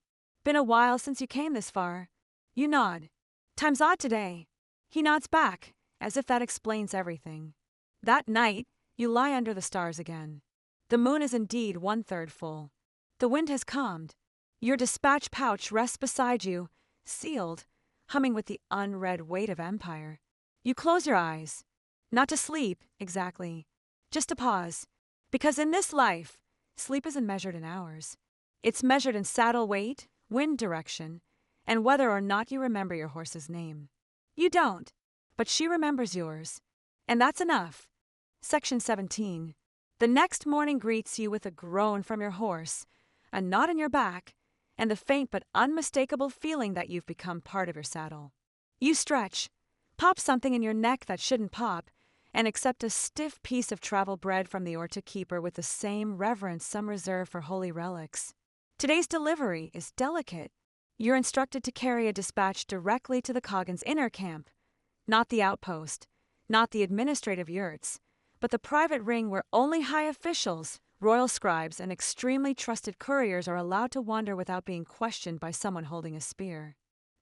Been a while since you came this far. You nod. Time's odd today. He nods back, as if that explains everything. That night, you lie under the stars again. The moon is indeed 1/3 full. The wind has calmed. Your dispatch pouch rests beside you, sealed, humming with the unread weight of empire. You close your eyes. Not to sleep, exactly. Just to pause. Because in this life, sleep isn't measured in hours. It's measured in saddle weight, wind direction, and whether or not you remember your horse's name. You don't, but she remembers yours. And that's enough. Section 17. The next morning greets you with a groan from your horse, a knot in your back, and the faint but unmistakable feeling that you've become part of your saddle. You stretch, pop something in your neck that shouldn't pop, and accept a stiff piece of travel bread from the Orta keeper with the same reverence some reserve for holy relics. Today's delivery is delicate. You're instructed to carry a dispatch directly to the Coggan's inner camp, not the outpost, not the administrative yurts, but the private ring where only high officials, royal scribes, and extremely trusted couriers are allowed to wander without being questioned by someone holding a spear.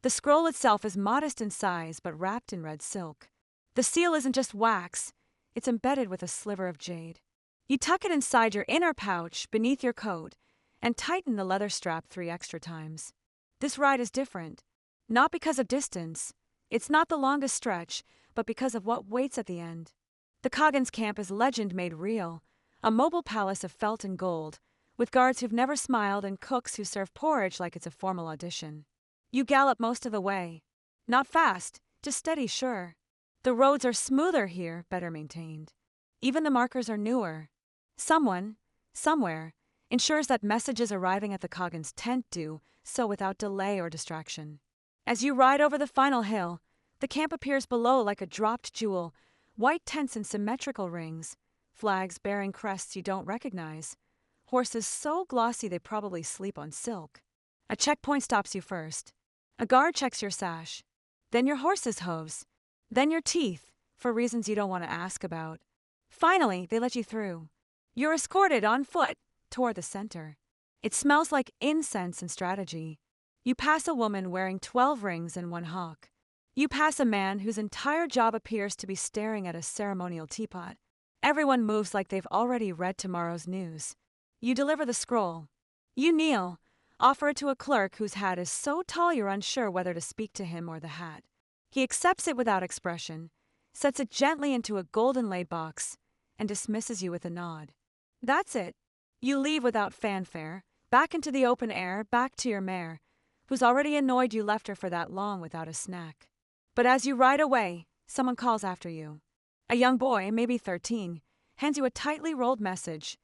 The scroll itself is modest in size but wrapped in red silk. The seal isn't just wax, it's embedded with a sliver of jade. You tuck it inside your inner pouch beneath your coat and tighten the leather strap 3 extra times. This ride is different, not because of distance. It's not the longest stretch, but because of what waits at the end. The Coggan's camp is legend made real, a mobile palace of felt and gold, with guards who've never smiled and cooks who serve porridge like it's a formal audition. You gallop most of the way. Not fast, just steady, sure. The roads are smoother here, better maintained. Even the markers are newer. Someone, somewhere, ensures that messages arriving at the Coggan's tent do so without delay or distraction. As you ride over the final hill, the camp appears below like a dropped jewel, white tents in symmetrical rings, flags bearing crests you don't recognize, horses so glossy they probably sleep on silk. A checkpoint stops you first. A guard checks your sash, then your horse's hooves, then your teeth, for reasons you don't want to ask about. Finally, they let you through. You're escorted on foot toward the center. It smells like incense and strategy. You pass a woman wearing 12 rings and 1 hawk. You pass a man whose entire job appears to be staring at a ceremonial teapot. Everyone moves like they've already read tomorrow's news. You deliver the scroll. You kneel, offer it to a clerk whose hat is so tall you're unsure whether to speak to him or the hat. He accepts it without expression, sets it gently into a golden-laid box, and dismisses you with a nod. That's it. You leave without fanfare, back into the open air, back to your mare, who's already annoyed you left her for that long without a snack. But as you ride away, someone calls after you. A young boy, maybe 13, hands you a tightly rolled message,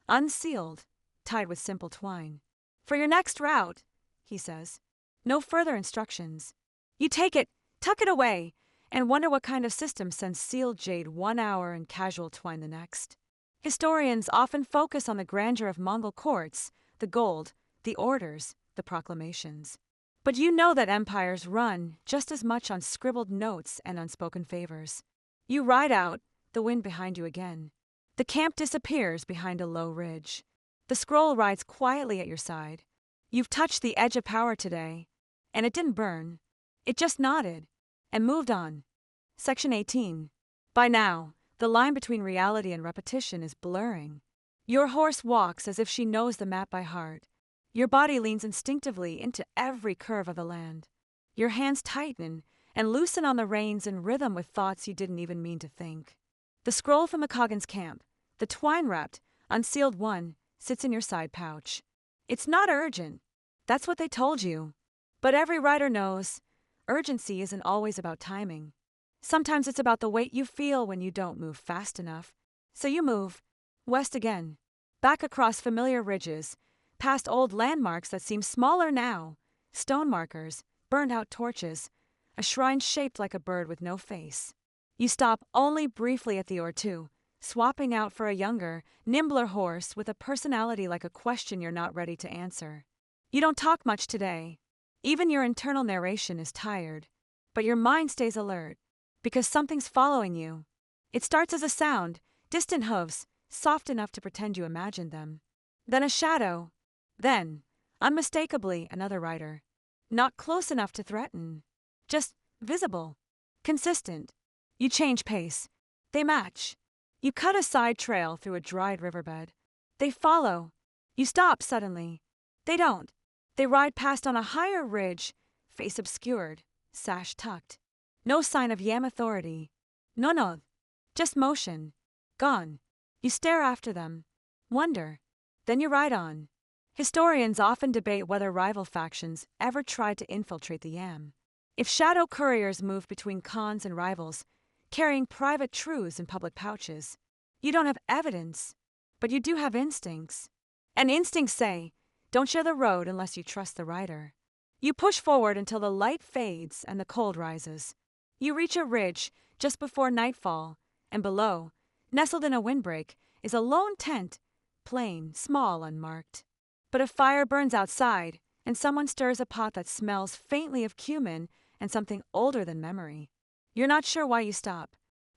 unsealed, tied with simple twine. For your next route, he says. No further instructions. You take it, tuck it away, and wonder what kind of system sends sealed jade 1 hour and casual twine the next. Historians often focus on the grandeur of Mongol courts, the gold, the orders, the proclamations. But you know that empires run just as much on scribbled notes and unspoken favors. You ride out, the wind behind you again. The camp disappears behind a low ridge. The scroll rides quietly at your side. You've touched the edge of power today, and it didn't burn. It just nodded and moved on. Section 18. By now, the line between reality and repetition is blurring. Your horse walks as if she knows the map by heart. Your body leans instinctively into every curve of the land. Your hands tighten and loosen on the reins in rhythm with thoughts you didn't even mean to think. The scroll from the Coggan's camp, the twine-wrapped, unsealed one, sits in your side pouch. It's not urgent. That's what they told you. But every rider knows, urgency isn't always about timing. Sometimes it's about the weight you feel when you don't move fast enough. So you move, west again, back across familiar ridges, past old landmarks that seem smaller now, stone markers, burned-out torches, a shrine shaped like a bird with no face. You stop only briefly at the Ortu, swapping out for a younger, nimbler horse with a personality like a question you're not ready to answer. You don't talk much today. Even your internal narration is tired, but your mind stays alert, because something's following you. It starts as a sound, distant hooves, soft enough to pretend you imagined them. Then a shadow. Then, unmistakably, another rider. Not close enough to threaten. Just visible. Consistent. You change pace. They match. You cut a side trail through a dried riverbed. They follow. You stop suddenly. They don't. They ride past on a higher ridge, face obscured, sash tucked. No sign of yam authority. No. Just motion. Gone. You stare after them. Wonder. Then you ride on. Historians often debate whether rival factions ever tried to infiltrate the yam. If shadow couriers move between khans and rivals, carrying private truths in public pouches, you don't have evidence, but you do have instincts. And instincts say, don't share the road unless you trust the rider. You push forward until the light fades and the cold rises. You reach a ridge just before nightfall, and below, nestled in a windbreak, is a lone tent, plain, small, unmarked. But a fire burns outside, and someone stirs a pot that smells faintly of cumin and something older than memory. You're not sure why you stop,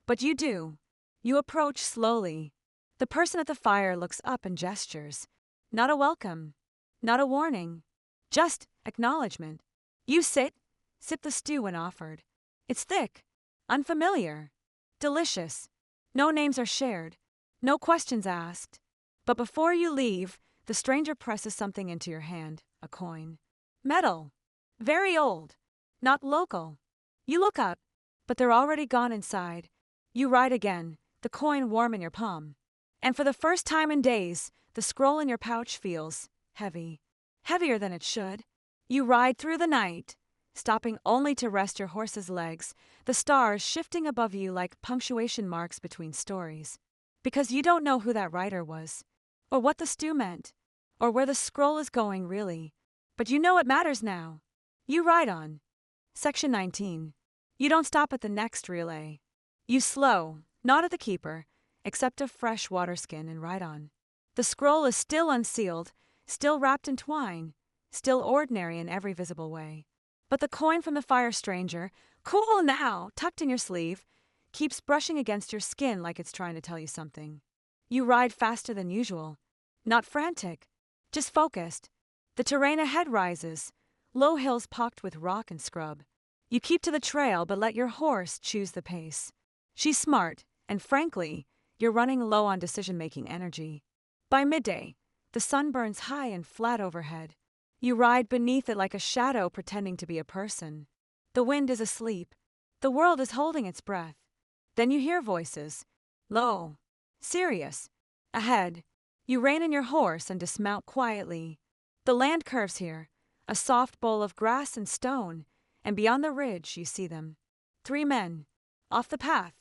but you do. You approach slowly. The person at the fire looks up and gestures. Not a welcome, not a warning, just acknowledgement. You sit, sip the stew when offered. It's thick, unfamiliar, delicious. No names are shared, no questions asked. But before you leave, the stranger presses something into your hand, a coin. Metal. Very old. Not local. You look up, but they're already gone inside. You ride again, the coin warm in your palm. And for the first time in days, the scroll in your pouch feels heavy. Heavier than it should. You ride through the night, stopping only to rest your horse's legs, the stars shifting above you like punctuation marks between stories. Because you don't know who that rider was, or what the stew meant, or where the scroll is going really. But you know it matters now. You ride on. Section 19. You don't stop at the next relay. You slow, not at the keeper, accept a fresh water skin and ride on. The scroll is still unsealed, still wrapped in twine, still ordinary in every visible way. But the coin from the fire stranger, cool now, tucked in your sleeve, keeps brushing against your skin like it's trying to tell you something. You ride faster than usual. Not frantic, just focused. The terrain ahead rises, low hills pocked with rock and scrub. You keep to the trail but let your horse choose the pace. She's smart, and frankly, you're running low on decision-making energy. By midday, the sun burns high and flat overhead. You ride beneath it like a shadow pretending to be a person. The wind is asleep. The world is holding its breath. Then you hear voices. Low. Serious. Ahead. You rein in your horse and dismount quietly. The land curves here, a soft bowl of grass and stone, and beyond the ridge you see them. 3 men. Off the path.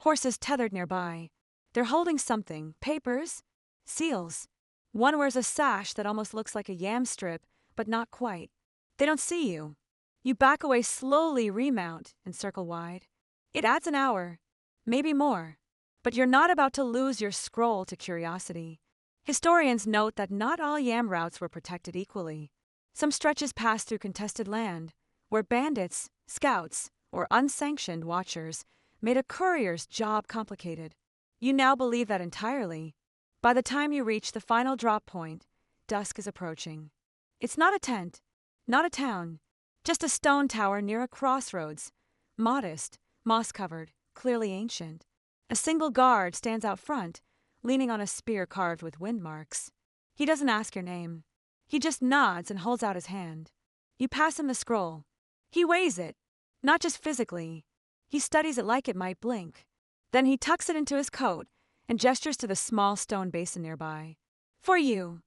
Horses tethered nearby. They're holding something. Papers? Seals. One wears a sash that almost looks like a yam strip, but not quite. They don't see you. You back away slowly, remount, and circle wide. It adds an hour, maybe more. But you're not about to lose your scroll to curiosity. Historians note that not all yam routes were protected equally. Some stretches pass through contested land, where bandits, scouts, or unsanctioned watchers made a courier's job complicated. You now believe that entirely. By the time you reach the final drop point, dusk is approaching. It's not a tent, not a town, just a stone tower near a crossroads, modest, moss-covered, clearly ancient. A single guard stands out front, leaning on a spear carved with wind marks. He doesn't ask your name. He just nods and holds out his hand. You pass him the scroll. He weighs it, not just physically. He studies it like it might blink. Then he tucks it into his coat and gestures to the small stone basin nearby. For you.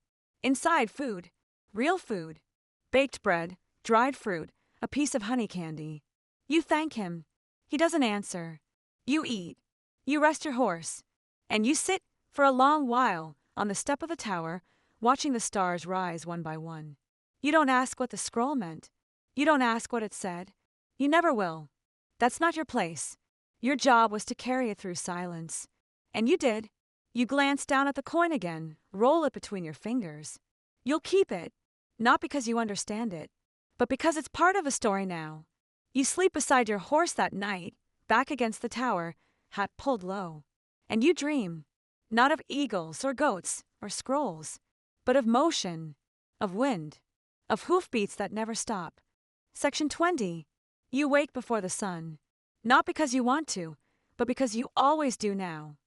Inside, food. Real food. Baked bread, dried fruit, a piece of honey candy. You thank him. He doesn't answer. You eat. You rest your horse. And you sit, for a long while, on the step of the tower, watching the stars rise one by one. You don't ask what the scroll meant. You don't ask what it said. You never will. That's not your place. Your job was to carry it through silence. And you did. You glance down at the coin again, roll it between your fingers. You'll keep it, not because you understand it, but because it's part of a story now. You sleep beside your horse that night, back against the tower, hat pulled low. And you dream, not of eagles or goats or scrolls, but of motion, of wind, of hoofbeats that never stop. Section 20. You wake before the sun, not because you want to, but because you always do now.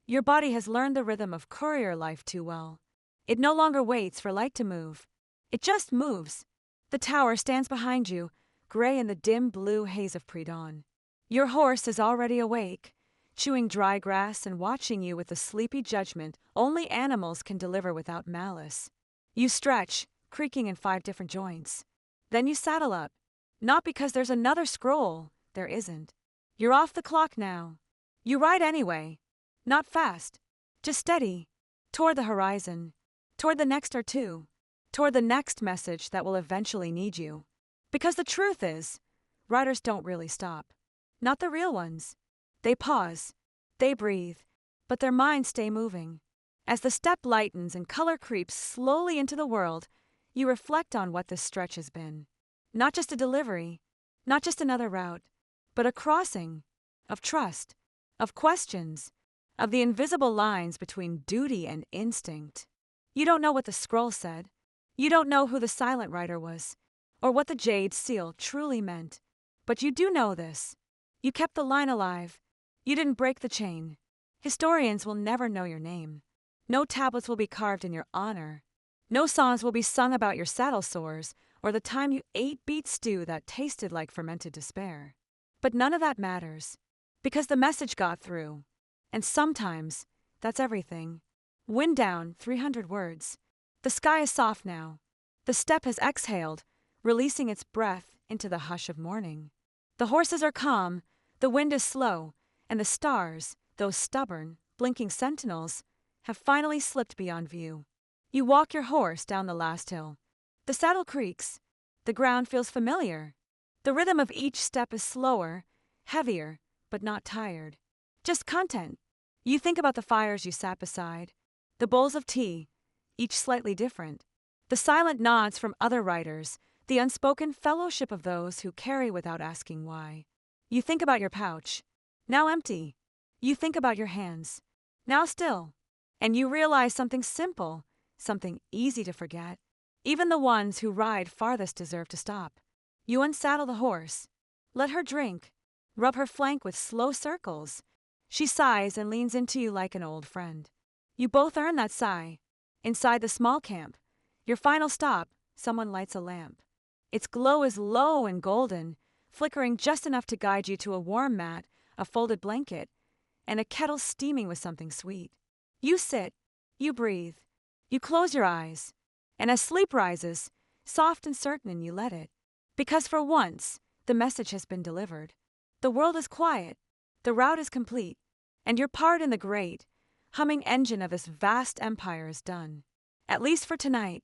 Your body has learned the rhythm of courier life too well. It no longer waits for light to move. It just moves. The tower stands behind you, gray in the dim blue haze of pre-dawn. Your horse is already awake, chewing dry grass and watching you with the sleepy judgment only animals can deliver without malice. You stretch, creaking in 5 different joints. Then you saddle up. Not because there's another scroll, there isn't. You're off the clock now. You ride anyway. Not fast, just steady, toward the horizon, toward the next or two, toward the next message that will eventually need you. Because the truth is, riders don't really stop. Not the real ones. They pause, they breathe, but their minds stay moving. As the step lightens and color creeps slowly into the world, you reflect on what this stretch has been. Not just a delivery, not just another route, but a crossing of trust, of questions, of the invisible lines between duty and instinct. You don't know what the scroll said. You don't know who the silent rider was, or what the jade seal truly meant. But you do know this. You kept the line alive. You didn't break the chain. Historians will never know your name. No tablets will be carved in your honor. No songs will be sung about your saddle sores or the time you ate beet stew that tasted like fermented despair. But none of that matters, because the message got through. And sometimes, that's everything. Wind down, 300 words. The sky is soft now. The steppe has exhaled, releasing its breath into the hush of morning. The horses are calm, the wind is slow, and the stars, those stubborn, blinking sentinels, have finally slipped beyond view. You walk your horse down the last hill. The saddle creaks. The ground feels familiar. The rhythm of each step is slower, heavier, but not tired. Just content. You think about the fires you sat beside, the bowls of tea, each slightly different, the silent nods from other riders, the unspoken fellowship of those who carry without asking why. You think about your pouch, now empty. You think about your hands, now still. And you realize something simple, something easy to forget. Even the ones who ride farthest deserve to stop. You unsaddle the horse. Let her drink. Rub her flank with slow circles. She sighs and leans into you like an old friend. You both earn that sigh. Inside the small camp, your final stop, someone lights a lamp. Its glow is low and golden, flickering just enough to guide you to a warm mat, a folded blanket, and a kettle steaming with something sweet. You sit, you breathe, you close your eyes, and as sleep rises, soft and certain, you let it. Because for once, the message has been delivered. The world is quiet, the route is complete, and your part in the great, humming engine of this vast empire is done. At least for tonight.